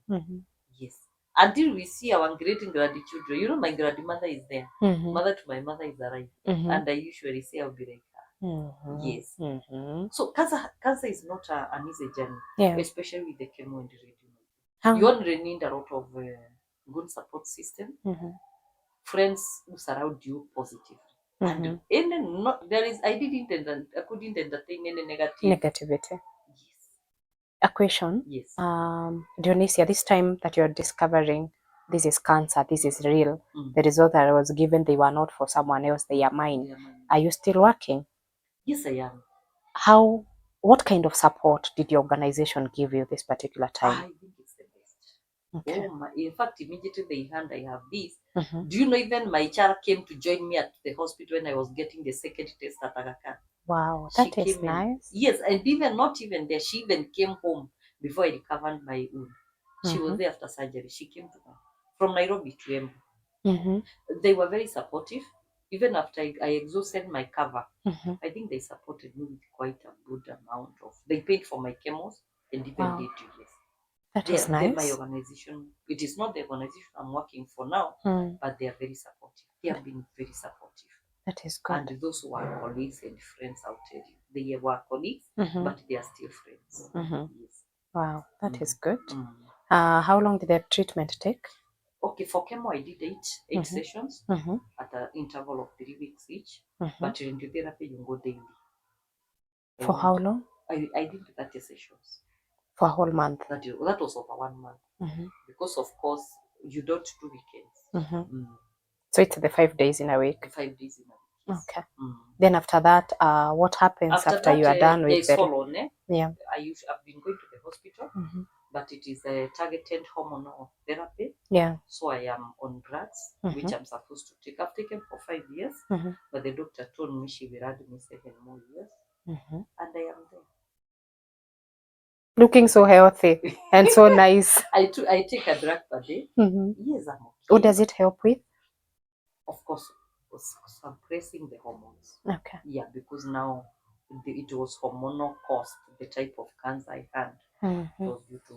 Yes. until we see our great grandchildren. You know, my grandmother is there. Mother to my mother is alive. And I usually say I'll be like her. Yes. So cancer is not an easy journey, especially with the chemo and radiology. You only need a lot of good support system, friends who surround you positively. And there is, I couldn't entertain any negativity. Yes. A question. Yes. Dionisia, this time that you're discovering this is cancer, this is real, the result that I was given, they were not for someone else, they are mine. Are you still working? Yes, I am. What kind of support did your organization give you this particular time? I think it's the best. Okay. In fact, immediately they heard I have this. Do you know, even my child came to join me at the hospital when I was getting the second test at Aga Khan. Wow, that is nice. Yes, and not even there, she even came home before I recovered my wound. She was there after surgery. She came to me from Nairobi to Embu. They were very supportive. Even after I exhausted my cover, I think they supported me with quite a good amount of. They paid for my chemos and even did yes. That is nice. My organization, it is not the organization I'm working for now, but they are very supportive. They have been very supportive. That is good. And those who are colleagues and friends, I'll tell you, they were colleagues, but they are still friends. Yes. Wow, that is good. How long did the treatment take? Okay, for chemo, I did eight sessions at an interval of 3 weeks each. But radiotherapy, you go daily. For how long? I did 30 sessions. For a whole month? That was over 1 month. Because, of course, you don't do weekends. So it's the 5 days in a week? 5 days in a week. Yes. Okay. Then after that, what happens after you are done with the follow, Yeah. I've been going to the hospital, but it is a targeted hormonal therapy. Yeah. So I am on drugs, which I'm supposed to take. I've taken for 5 years, but the doctor told me she will add me 7 more years, and I am there. Looking so healthy and so nice. I take a drug per day. Yes, I'm okay. What does it help with? Of course, suppressing the hormones. Okay. Yeah, because now it was hormonal caused. The type of cancer I had was due to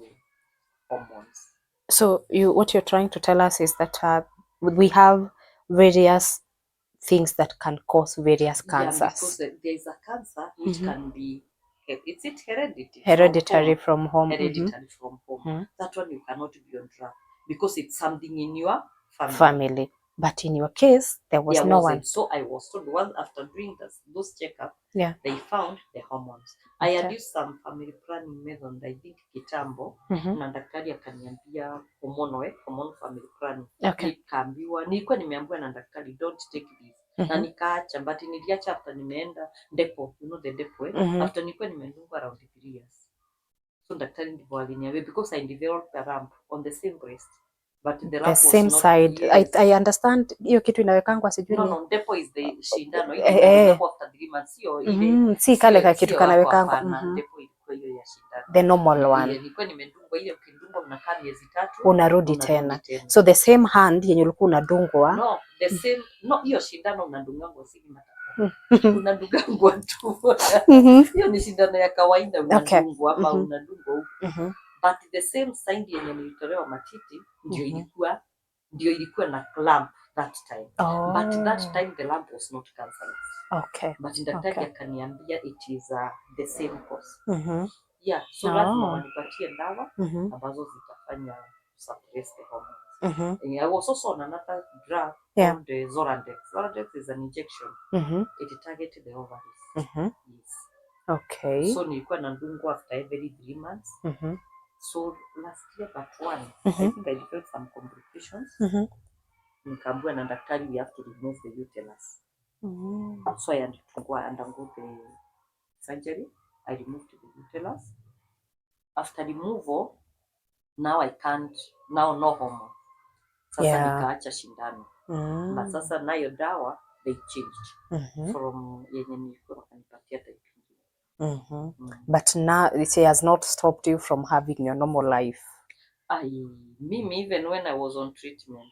hormones. So what you're trying to tell us is that we have various things that can cause various cancers. Yeah, because there is a cancer which can be, is it hereditary? Hereditary from home. Hereditary from home. That one you cannot be on drug because it's something in your family. But in your case, there was no one. So I was told once after doing those checkups, they found the hormones. I had used some family planning method, I think kitambo, na daktari akaniambia hormone family planning. Nikaambiwa, nilikuwa nimeambiwa na daktari, don't take this. Na nikaacha, but niliacha after nimeenda depo, you know the depo, after nilikuwa nimedungwa around 3 years. So daktari ndivyo aliniambia, because I developed a lump on the same breast. But the same was not, side. Yes. I understand hiyo kitu inawekangwa sijui. No, depo is the shindano ile after 3 months sio ile. Si kale ka kitu kanawekangwa. Depo ilikuwa hiyo ya shindano. The normal one. Nilikuwa nimedungwa ile, ukidungwa unakaa miezi 3 unarudi tena. So the same hand yenye ulikuwa unadungwa. No, the same, no, hiyo shindano unadungangwa si matatu. Unadungangwa tu. Hiyo ni shindano ya kawaida unadungwa ama unadungwa huko. But the same side yenye nilitolewa matiti ndio ilikuwa na lump that time. But that time the lump was not cancerous. Okay. But daktari akaniambia it is the same cause. Yeah, so lazima wanipatie dawa ambazo zitafanya suppress the hormones. I was also on another drug called the Zoradex. Zoradex is an injection. It targets the ovaries. Yes. Okay. So nilikuwa nadungwa after every 3 months. So last year but one, I think I developed some complications. Nikaambiwa na daktari we have to remove the uterus. So I had to undergo the surgery. I removed the uterus. After removal, now I can't, now no hormone. Sasa nikaacha shindano. But sasa nayo dawa, they changed from yenye nilikuwa wakanipatia type. But now it has not stopped you from having your normal life. Mimi, even when I was on treatment,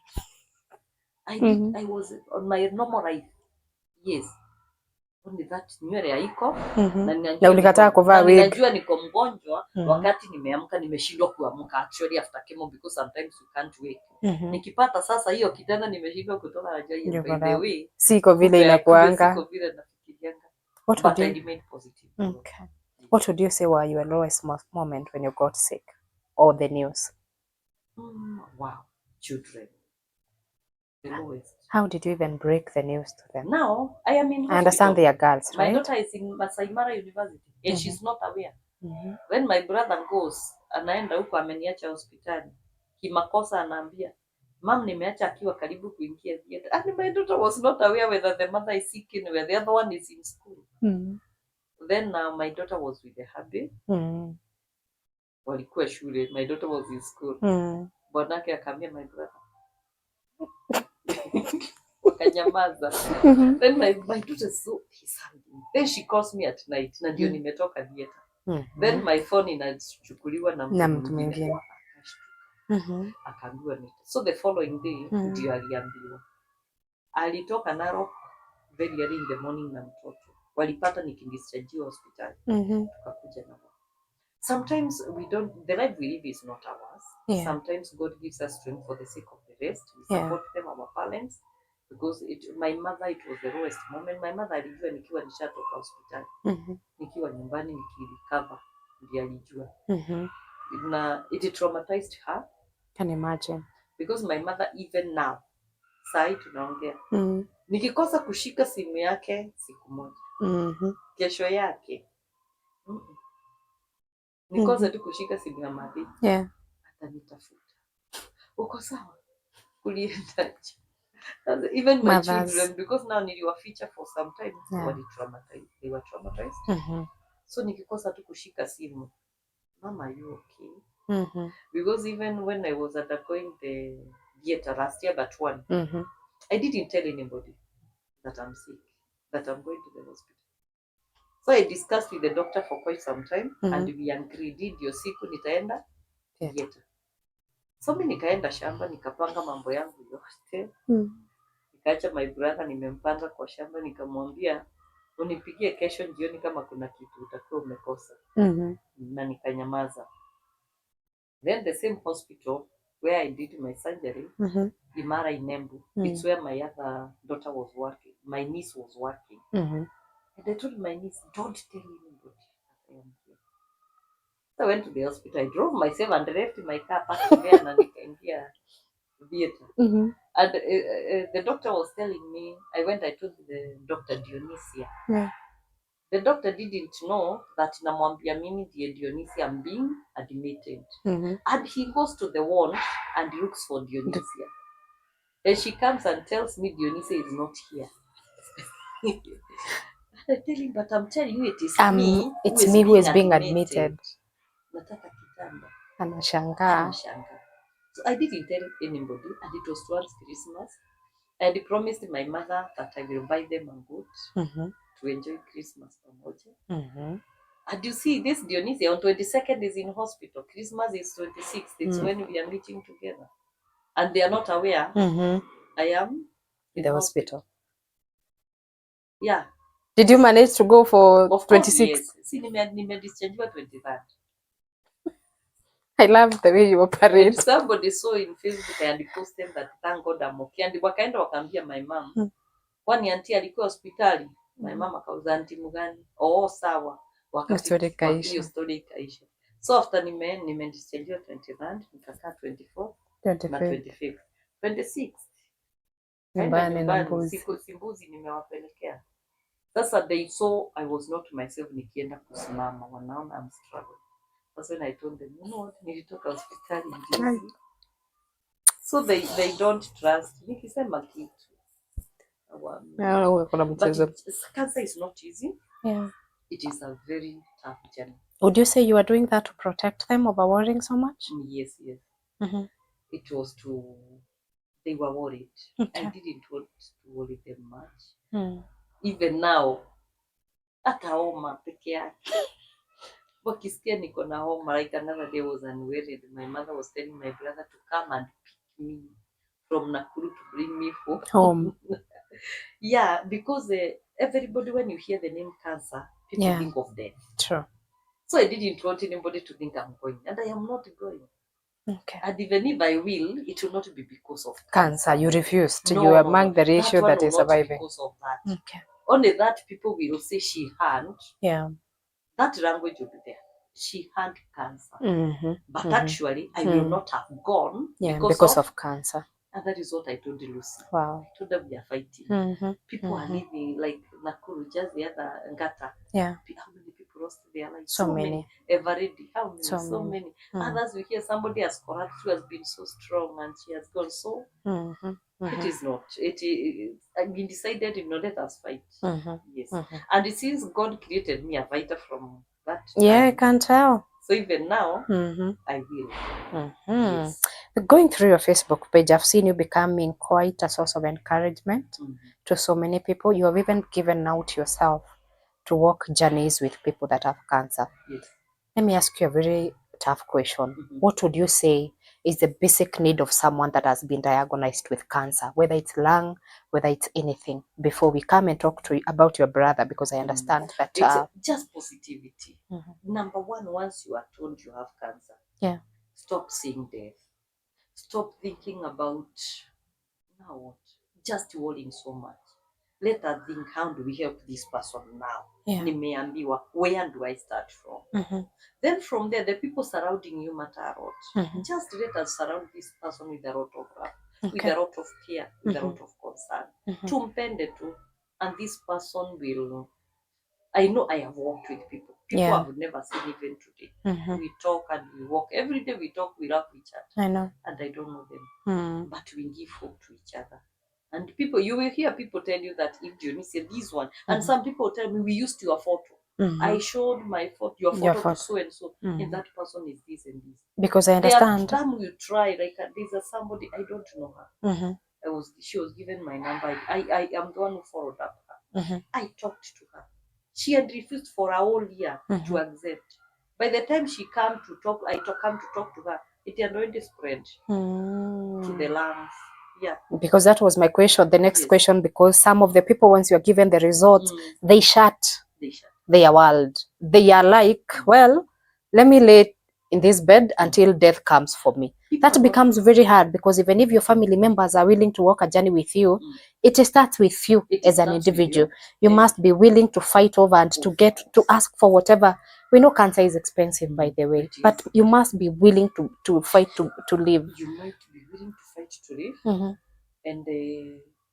I was on my normal life. Yes. only that nywele haiko na ulikataa kuvaa wig. Ninajua niko mgonjwa wakati nimeamka nimeshindwa kuamka actually after chemo because sometimes you can't wake. Nikipata sasa hiyo kitanda nimeshindwa kutoka na joy by the way. Siko vile inakuanga. Siko vile nafikirianga. What would you remain positive? Okay. What would you say were your lowest moment when you got sick or the news? Wow, children. The lowest. How did you even break the news to them? Now, I am in hospital. I understand they are girls, right? My daughter is in Masai Mara University and she's not aware. When my brother goes, anaenda huko ameniacha hospitali. Kimakosa anaambia, "Mom, nimeacha akiwa karibu kuingia theater." And my daughter was not aware whether the mother is sick and whether the other one is in school. Then my daughter was with the hubby. Walikuwa shule. My daughter was in school. Bwanake akaambia my brother. Wakanyamaza. Then my daughter so he's hungry. Then she calls me at night. Na ndio nimetoka theater. Then my phone inachukuliwa na mtu mwingine. Akaambiwa nita. So the following day ndio aliambiwa. Alitoka Narok very early in the morning na mtoto. Walipata nikidischarge hospitali. Tukakuja na sometimes we don't, the life we live is not ours. Sometimes God gives us strength for the sake of the rest. We support them, our parents. Because my mother, it was the lowest moment. My mother alijua nikiwa nishatoka hospitali. Nikiwa nyumbani nikirecover. Ndiyo alijua. Na it traumatized her. Can imagine. Because my mother even now, saa hii tunaongea. Nikikosa kushika simu yake siku moja. Kesho yake. Nikose tu kushika simu ya madi. Atanitafuta. Uko sawa? Kuliendaje? Even my children, because now niliwaficha for some time, they were traumatized. So nikikosa tu kushika simu, Mama, are you okay? Because even when I was undergoing the theater last year, but one, I didn't tell anybody that I'm sick, that I'm going to the hospital. So I discussed with the doctor for quite some time, and we agreed, ndio siku nitaenda theater. So mimi nikaenda shamba, nikapanga mambo yangu yote. Nikaacha my brother nimempanga kwa shamba, nikamwambia unipigie kesho jioni kama kuna kitu utakuwa umekosa. Na nikanyamaza. Then the same hospital where I did my surgery, Imara in Embu, it's where my other daughter was working. My niece was working. And I told my niece, don't tell anybody that I am here. So I went to the hospital. I drove myself and left my car parked there and nikaingia theater. And the doctor was telling me, I told the doctor Dionisia. The doctor didn't know that namwambia mimi ndiye Dionisia I'm being admitted. And he goes to the ward and looks for Dionisia. And she comes and tells me Dionisia is not here. I tell him, but I'm telling you it is me. It's me who is being admitted. Nataka kitanda. Anashangaa. So I didn't tell anybody, and it was towards Christmas. And I promised my mother that I will buy them a goat to enjoy Christmas pamoja. And you see, this Dionisia on 22nd is in hospital. Christmas is 26th. It's when we are meeting together. And they are not aware I am in the hospital. Yeah. Did you manage to go for 26th? Yes. See, nimedischarge 23rd. I love the way you operate. And somebody saw in Facebook and posted that thank God I'm okay. And wakaenda wakaambia my mom, kwani auntie alikuwa hospitali? My mom akauza auntie mgani? Oh, sawa. Wakafika hiyo story ikaisha. So after nimedischarge 23rd, nikakaa 24th na 25th. 26th. Nyumbani siku simbuzi nimewapelekea. Sasa they saw I was not myself nikienda kusimama. Wanaona I'm struggling. That's when I told them, you know what, nilitoka hospitali juzi. So they don't trust. Nikisema kitu. But cancer is not easy. Yeah. It is a very tough journey. Would you say you are doing that to protect them over worrying so much? Yes. It was they were worried. Okay. I didn't want to worry them much. Even now, hata homa peke yake. Wakisikia niko na homa, like another day was unworried. My mother was telling my brother to come and pick me from Nakuru to bring me home. Yeah, because everybody, when you hear the name cancer, people think of death. True. So I didn't want anybody to think I'm going, and I am not going. Okay. And even if I will, it will not be because of Cancer. You refused. No, you are among the ratio that is surviving. Because of that. Okay. Only that people will say she had. Yeah. That language will be there. She had cancer. But actually, I will not have gone because of cancer. And that is what I told Lucy. Wow. I told them we are fighting. People are living like Nakuru, just the other Ngata. Yeah. How many people lost their lives? So many. Everedy. How many? So many. Others we hear somebody has corrupt, who has been so strong and she has gone so. It is not. I've been decided, let us fight. Yes. And it seems God created me a fighter from that time. Yeah, I can tell. So even now, I will. Yes. Going through your Facebook page, I've seen you becoming quite a source of encouragement to so many people. You have even given out yourself to walk journeys with people that have cancer. Yes. Let me ask you a very tough question. What would you say is the basic need of someone that has been diagnosed with cancer, whether it's lung, whether it's anything, before we come and talk to you about your brother, because I understand that... It's just positivity. Number one, once you are told you have cancer, stop seeing death. Stop thinking about, now what? Just worrying so much. Let us think, how do we help this person now? Nimeambiwa, where do I start from? Then from there, the people surrounding you matter a lot. Just let us surround this person with a lot of love, with a lot of care, with a lot of concern. Tumpende tu, and this person will... I know I have worked with people. People I've never seen even today. We talk and we walk. Every day we talk, we love each other. I know. And I don't know them. But we give hope to each other. And people, you will hear people tell you that if Dionisia, this one. And some people tell me, we used your photo. I showed my photo, your photo to so and so. And that person is this and this. Because I understand. There are some you try, like there's somebody, I don't know her. She was given my number. I am the one who followed up her. I talked to her. She had refused for a whole year to accept. By the time she came to talk, come to talk to her, it had already spread to the lungs. Yeah. Because that was my question, the next question, because some of the people, once you're given the results, they shut their world. They are like, well, let me lay in this bed until death comes for me. That becomes very hard, because even if your family members are willing to walk a journey with you, it starts with you as an individual. You must be willing to fight over and to get to ask for whatever. We know cancer is expensive, by the way, but you must be willing to fight to live. You might be willing to fight to live, and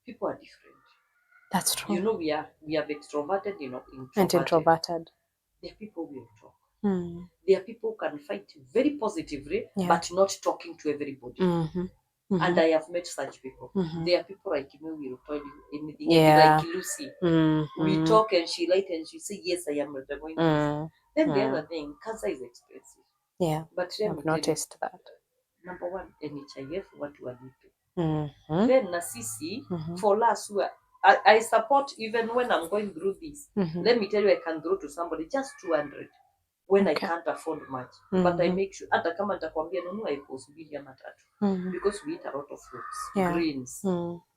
people are different. That's true. You know, we have extroverted, and introverted. There are people who will talk. There are people who can fight very positively, but not talking to everybody. And I have met such people. There are people like me who will tell you anything. Like Lucy. We talk and she light and she say, yes, I am going to. Then the other thing, cancer is expensive. Yeah, but I've noticed that. Number one, NHIF, what you are doing. Then Nasisi, for us who are, I support even when I'm going through this. Let me tell you, I can grow to somebody just 200 when I can't afford much. But I make sure, hata kama nitakwambia nunua ipos mbili ama tatu. Because we eat a lot of fruits, greens,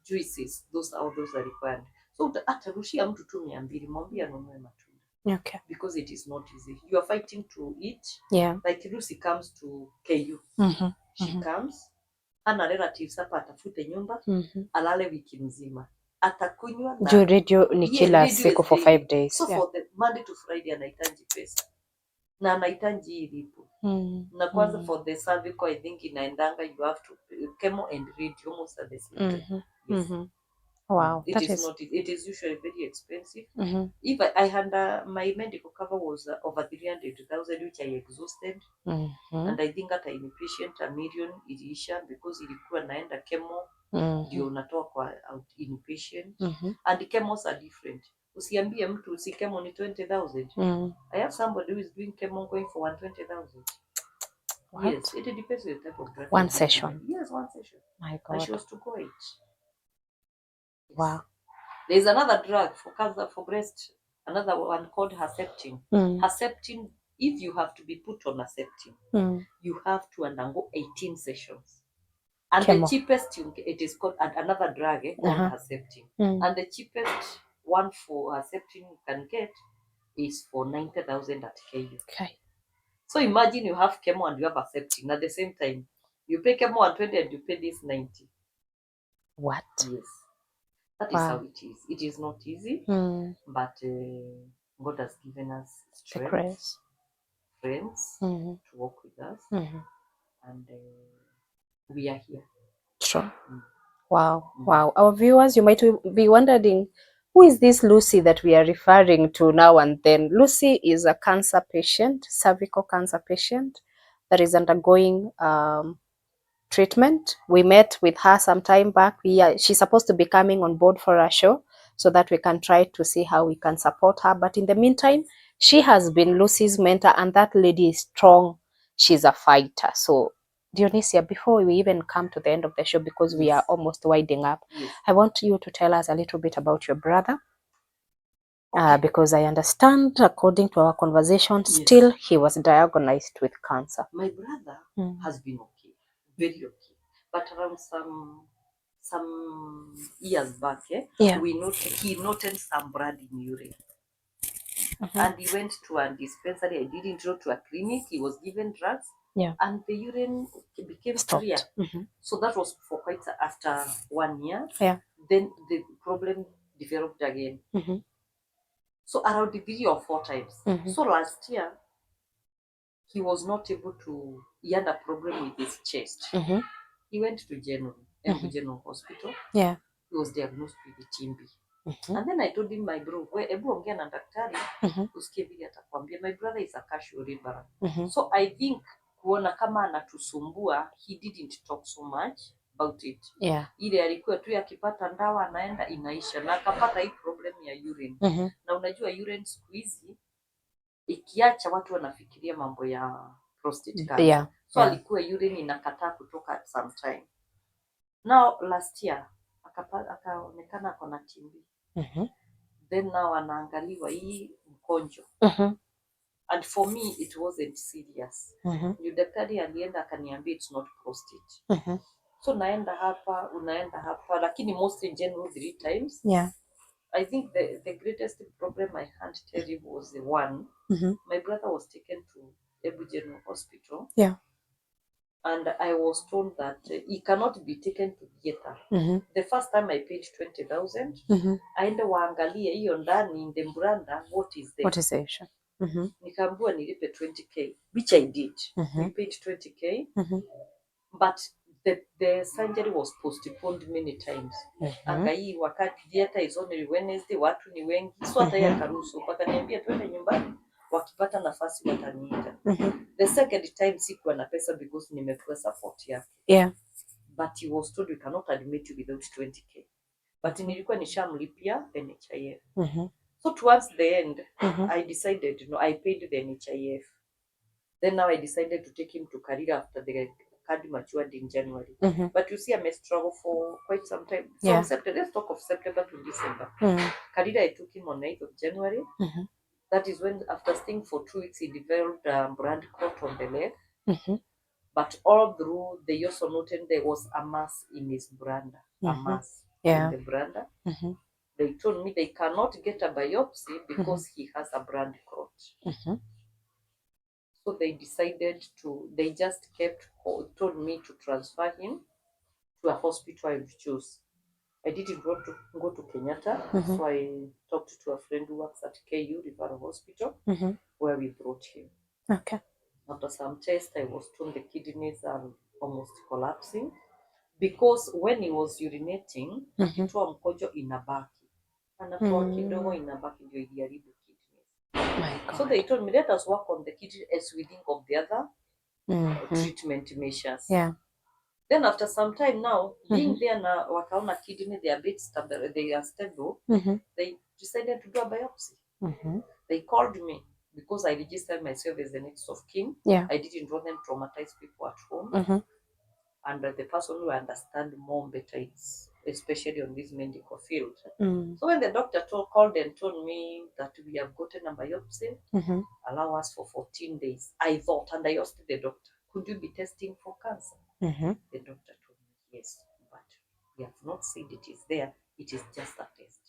juices, those are required. So hata rushia mtu tu 200, mwambie anunue matunda. Okay. Because it is not easy. You are fighting to eat. Like Lucy comes to KU. She comes, ana relatives hapa, atafute nyumba, alale wiki mzima. Atakunywa na radio ni kila siku for 5 days. So for the Monday to Friday anahitaji pesa. Na anahitaji ilipo. Na kwanza for the cervical, I think inaendanga, you have to chemo and radio almost at the same time. Yes. Wow. It is usually very expensive. If I had my medical cover was over 300,000, which I exhausted. And I think hata inpatient $1 million iliisha, because ilikuwa naenda chemo ndio unatoa kwa inpatient. And chemos are different. Usiambie mtu si chemo ni 20,000. I have somebody who is doing chemo going for 120,000. Yes, it depends on the type of drug. One session. Yes, one session. My God. And she was to go it. Yes. Wow. There is another drug for cancer, for breast, another one called Herceptin. Herceptin, if you have to be put on Herceptin, you have to undergo 18 sessions. And chemo. The cheapest, it is called another drug called Herceptin. And the cheapest one for accepting you can get is for 90,000 at KU. Okay. So imagine you have chemo and you have accepting at the same time. You pay chemo 120 and you pay this 90. What? Yes. That is how it is. It is not easy, but God has given us strength, friends to work with us, and we are here. Sure. Wow. Wow. Our viewers, you might be wondering, who is this Lucy that we are referring to now and then? Lucy is a cancer patient, cervical cancer patient that is undergoing treatment. We met with her some time back. She's supposed to be coming on board for a show so that we can try to see how we can support her. But in the meantime, she has been Lucy's mentor, and that lady is strong. She's a fighter. So Dionisia, before we even come to the end of the show, because we are almost winding up, I want you to tell us a little bit about your brother. Because I understand, according to our conversation, still he was diagnosed with cancer. My brother has been okay, very okay. But around some years back, he noted some blood in urine. And he went to a dispensary. I didn't go to a clinic. He was given drugs. And the urine became clear. So that was for quite after 1 year. Then the problem developed again. So around 3 or 4 times. So last year, he was not able to, he had a problem with his chest. He went to General Hospital. He was diagnosed with TB. And then I told him, my bro, hebu ongea na daktari, usikie vile atakwambia. My brother is a casual laborer. So I think kuona kama anatusumbua, he didn't talk so much about it. Ile alikuwa tu akipata ndawa anaenda inaisha, na akapata hii problem ya urine. Na unajua urine siku hizi ikiacha watu wanafikiria mambo ya prostate cancer. So alikuwa urine inakataa kutoka at some time. Now last year akaonekana ako na TB. Then now anaangaliwa hii mkonjo. And for me it wasn't serious. Ndio daktari alienda akaniambia it's not prostate. So naenda hapa, unaenda hapa, lakini most in general 3 times. I think the greatest problem I can't tell you was the one. My brother was taken to Ebu General Hospital. And I was told that he cannot be taken to theater. The first time I paid 20,000. Aende waangalie hiyo ndani in the mbranda what is there. What is the issue? Nikaambiwa nilipe 20k, which I did. We paid 20k. But the surgery was postponed many times. Akai wakati theater is only Wednesday, watu ni wengi. So hata yakaruhusu wakaniambia twende nyumbani, wakipata nafasi wataniita. The second time sikuwa na pesa because nimepewa support yake. But he was told we cannot admit you without 20k. But nilikuwa nishamlipia NHIF. So towards the end, I decided, I paid the NHIF. Then now I decided to take him to Karira after the card matured in January. But you see, I may struggle for quite some time. From September, let's talk of September to December. Karira, I took him on 9th of January. That is when, after staying for 2 weeks, he developed a brand clot on the leg. But all through, they also noted there was a mass in his brander. A mass in the brander. They told me they cannot get a biopsy because he has a brand clot. So they decided they just told me to transfer him to a hospital I would choose. I didn't want to go to Kenyatta, so I talked to a friend who works at KU Referral Hospital, where we brought him. After some tests, I was told the kidneys are almost collapsing because when he was urinating, akitoa mkojo inabaki. Anatoa kidogo inabaki ndio iharibu kidneys. So they told me, let us work on the kidney as we think of the other treatment measures. Then after some time now, being there na wakaona kidney they are a bit stable, they are stable, they decided to do a biopsy. They called me because I registered myself as the next of kin. I didn't want them to traumatize people at home. And the person who understand more better, especially on this medical field. So when the doctor called and told me that we have gotten a biopsy, allow us for 14 days. I thought, and I asked the doctor, could you be testing for cancer? The doctor told me, yes, but we have not said it is there. It is just a test.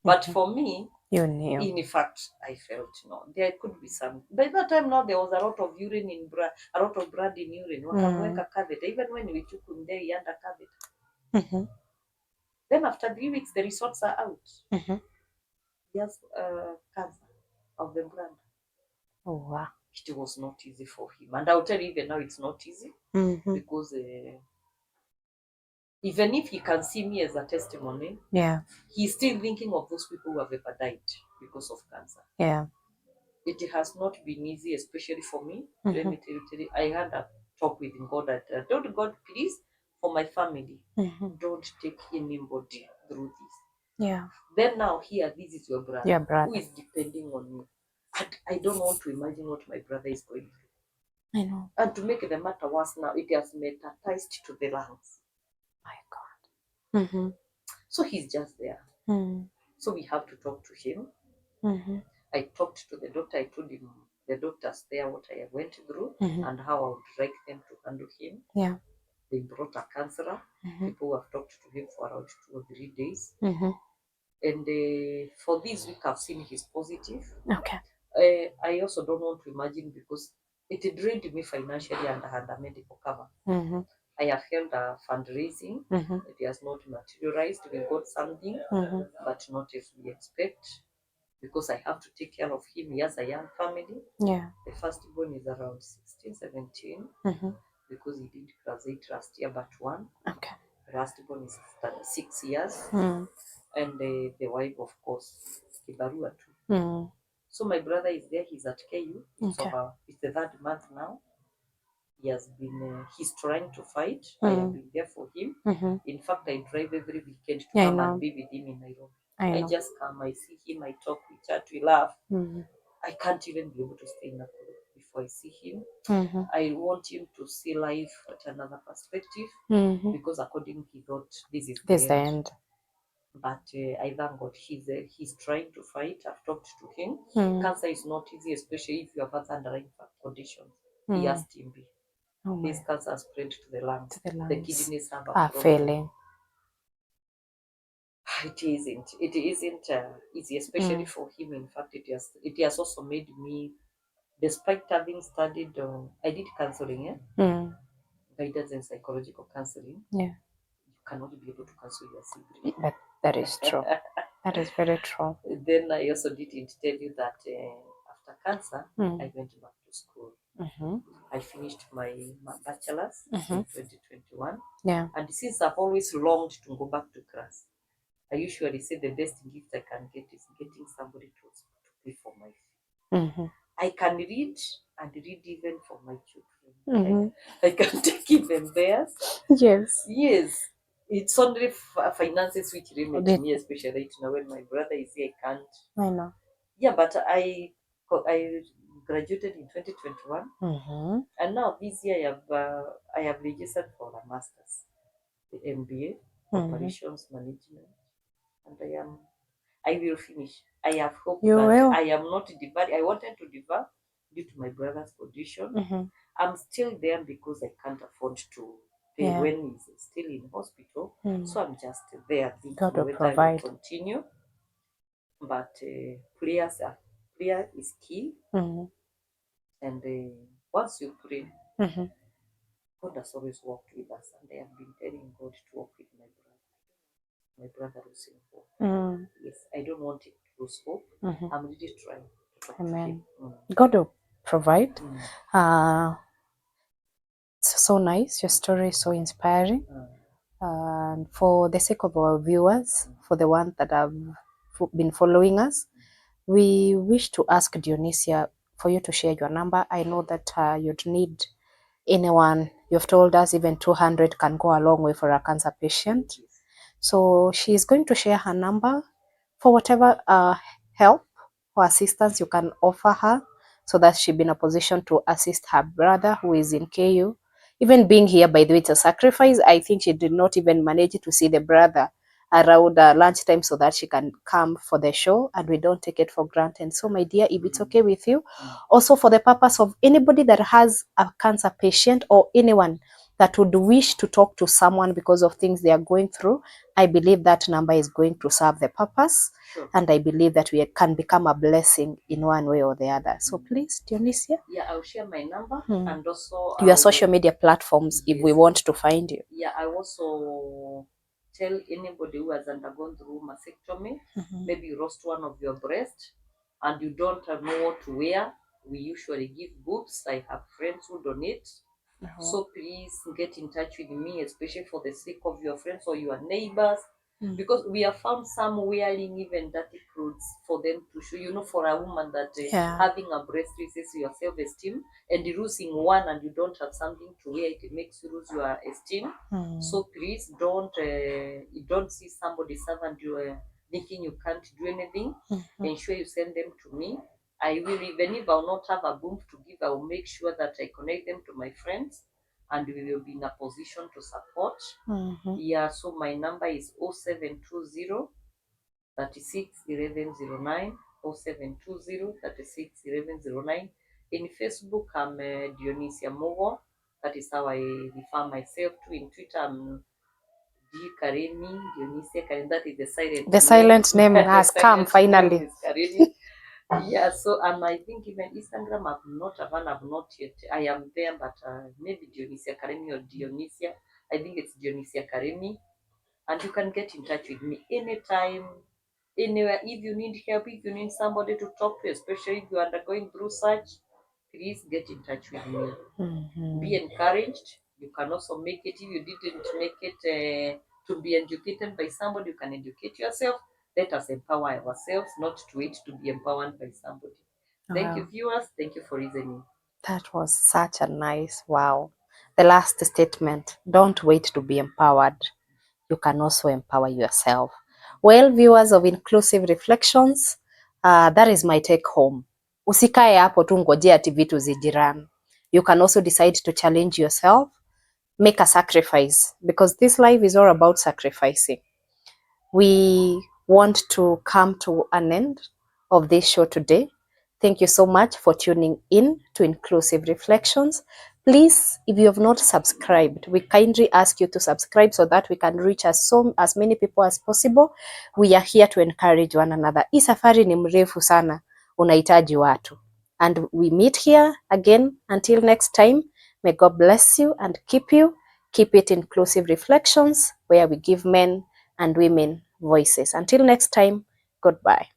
But for me, you knew. In fact, I felt no. There could be some. By that time now, there was a lot of urine in blood, a lot of blood in urine. Wakamweka catheter. Even when we took him there, he had a catheter. Then after 3 weeks, the results are out. He has cancer of the blood. Oh wow! It was not easy for him, and I'll tell you even now, it's not easy because even if he can see me as a testimony, he's still thinking of those people who have ever died because of cancer. It has not been easy, especially for me. Let me tell you, I had a talk with God that don't God, please, for my family, don't take anybody through this. Then now here, this is your brother, who is depending on me. And I don't want to imagine what my brother is going through. I know. And to make the matter worse now, it has metastasized to the lungs. My God. So he's just there. So we have to talk to him. I talked to the doctor. I told him the doctors there what I went through and how I would like them to handle him. They brought a counselor. People who have talked to him for around 2 or 3 days. And for this week, I've seen he's positive. I also don't want to imagine because it drained me financially and I had a medical cover. I have held a fundraising. It has not materialized. We got something, but not as we expect. Because I have to take care of him. He has a young family. The firstborn is around 16, 17. Because he did class 8 last year, but one. The lastborn is 6 years. And the wife, of course, Kibarua too. So my brother is there. He's at KU. It's the 3rd month now. He has been, he's trying to fight. I have been there for him. In fact, I drive every weekend to come and be with him in Nairobi. I just come, I see him, I talk, we chat, we laugh. I can't even be able to stay in Nakuru before I see him. I want him to see life at another perspective because according he thought this is the end. But I thank God he's trying to fight. I've talked to him. Cancer is not easy, especially if you have other underlying conditions. He has TB. This cancer spread to the lungs. The kidneys have a failing. It isn't easy, especially for him. In fact, it has also made me, despite having studied, I did counseling, guidance and psychological counseling. You cannot be able to counsel your sibling. That is true. That is very true. Then I also didn't tell you that after cancer, I went back to school. I finished my bachelor's in 2021. And since I've always longed to go back to class, I usually say the best gift I can get is getting somebody to pay for my fee. I can read and read even for my children. I can take even theirs. Yes. It's only finances which limit me, especially right now when my brother is here. I can't. I know. Yeah, but I graduated in 2021, and now this year I have registered for a master's, the MBA, operations management, and I will finish. I have hope that I am not divided. I wanted to divide due to my brother's condition. I'm still there because I can't afford to pay when he's still in hospital. So I'm just there thinking whether I will continue. But prayer is key. And once you pray, God has always walked with us. And I have been telling God to walk with my brother. My brother losing hope. Yes, I don't want him to lose hope. I'm really trying to talk to him. God will provide. It's so nice. Your story is so inspiring. And for the sake of our viewers, for the ones that have been following us, we wish to ask Dionisia for you to share your number. I know that you'd need anyone. You've told us even 200 can go a long way for a cancer patient. So she is going to share her number for whatever help or assistance you can offer her so that she'll be in a position to assist her brother who is in KU. Even being here, by the way, it's a sacrifice. I think she did not even manage to see the brother around lunchtime so that she can come for the show, and we don't take it for granted. So my dear, if it's okay with you, also for the purpose of anybody that has a cancer patient or anyone that would wish to talk to someone because of things they are going through, I believe that number is going to serve the purpose. Sure. And I believe that we can become a blessing in one way or the other. So please, Dionisia. Yeah, I'll share my number and also your social media platforms, if we want to find you. Yeah, I also tell anybody who has undergone through mastectomy, maybe you lost one of your breasts and you don't know what to wear. We usually give boobs. I have friends who donate. So please get in touch with me, especially for the sake of your friends or your neighbors, because we have found some wearing even dirty clothes for them to show, for a woman that having a breast raises your self-esteem, and losing one and you don't have something to wear, it makes you lose your esteem. So please don't see somebody servant you thinking you can't do anything. Ensure you send them to me. I will, even if I'll not have a boom to give, I will make sure that I connect them to my friends and we will be in a position to support. Yeah, so my number is 0720 36 1109, 0720 36 1109. In Facebook, I'm Dionisia Mugo. That is how I refer myself to. In Twitter, I'm D. Karemi, Dionisia Karemi. That is the silent name has come finally. Yeah, so I think even Instagram I've not yet. I am there, but maybe Dionisia Karemi or Dionisia. I think it's Dionisia Karemi, and you can get in touch with me anytime, anywhere. If you need help, if you need somebody to talk to, especially if you are undergoing through such, please get in touch with me. Be encouraged. You can also make it. If you didn't make it to be educated by somebody, you can educate yourself. Let us empower ourselves, not to wait to be empowered by somebody. Thank you, viewers. Thank you for listening. That was such a nice, wow. The last statement, don't wait to be empowered. You can also empower yourself. Well, viewers of Inclusive Reflections, that is my take home. Usikae hapo tu ngojea ati vitu zijiran. You can also decide to challenge yourself, make a sacrifice, because this life is all about sacrificing. We want to come to an end of this show today. Thank you so much for tuning in to Inclusive Reflections. Please, if you have not subscribed, we kindly ask you to subscribe so that we can reach as many people as possible. We are here to encourage one another. Hii safari ni mrefu sana, unahitaji watu. And we meet here again until next time. May God bless you and keep you. Keep it Inclusive Reflections, where we give men and women voices. Until next time, goodbye.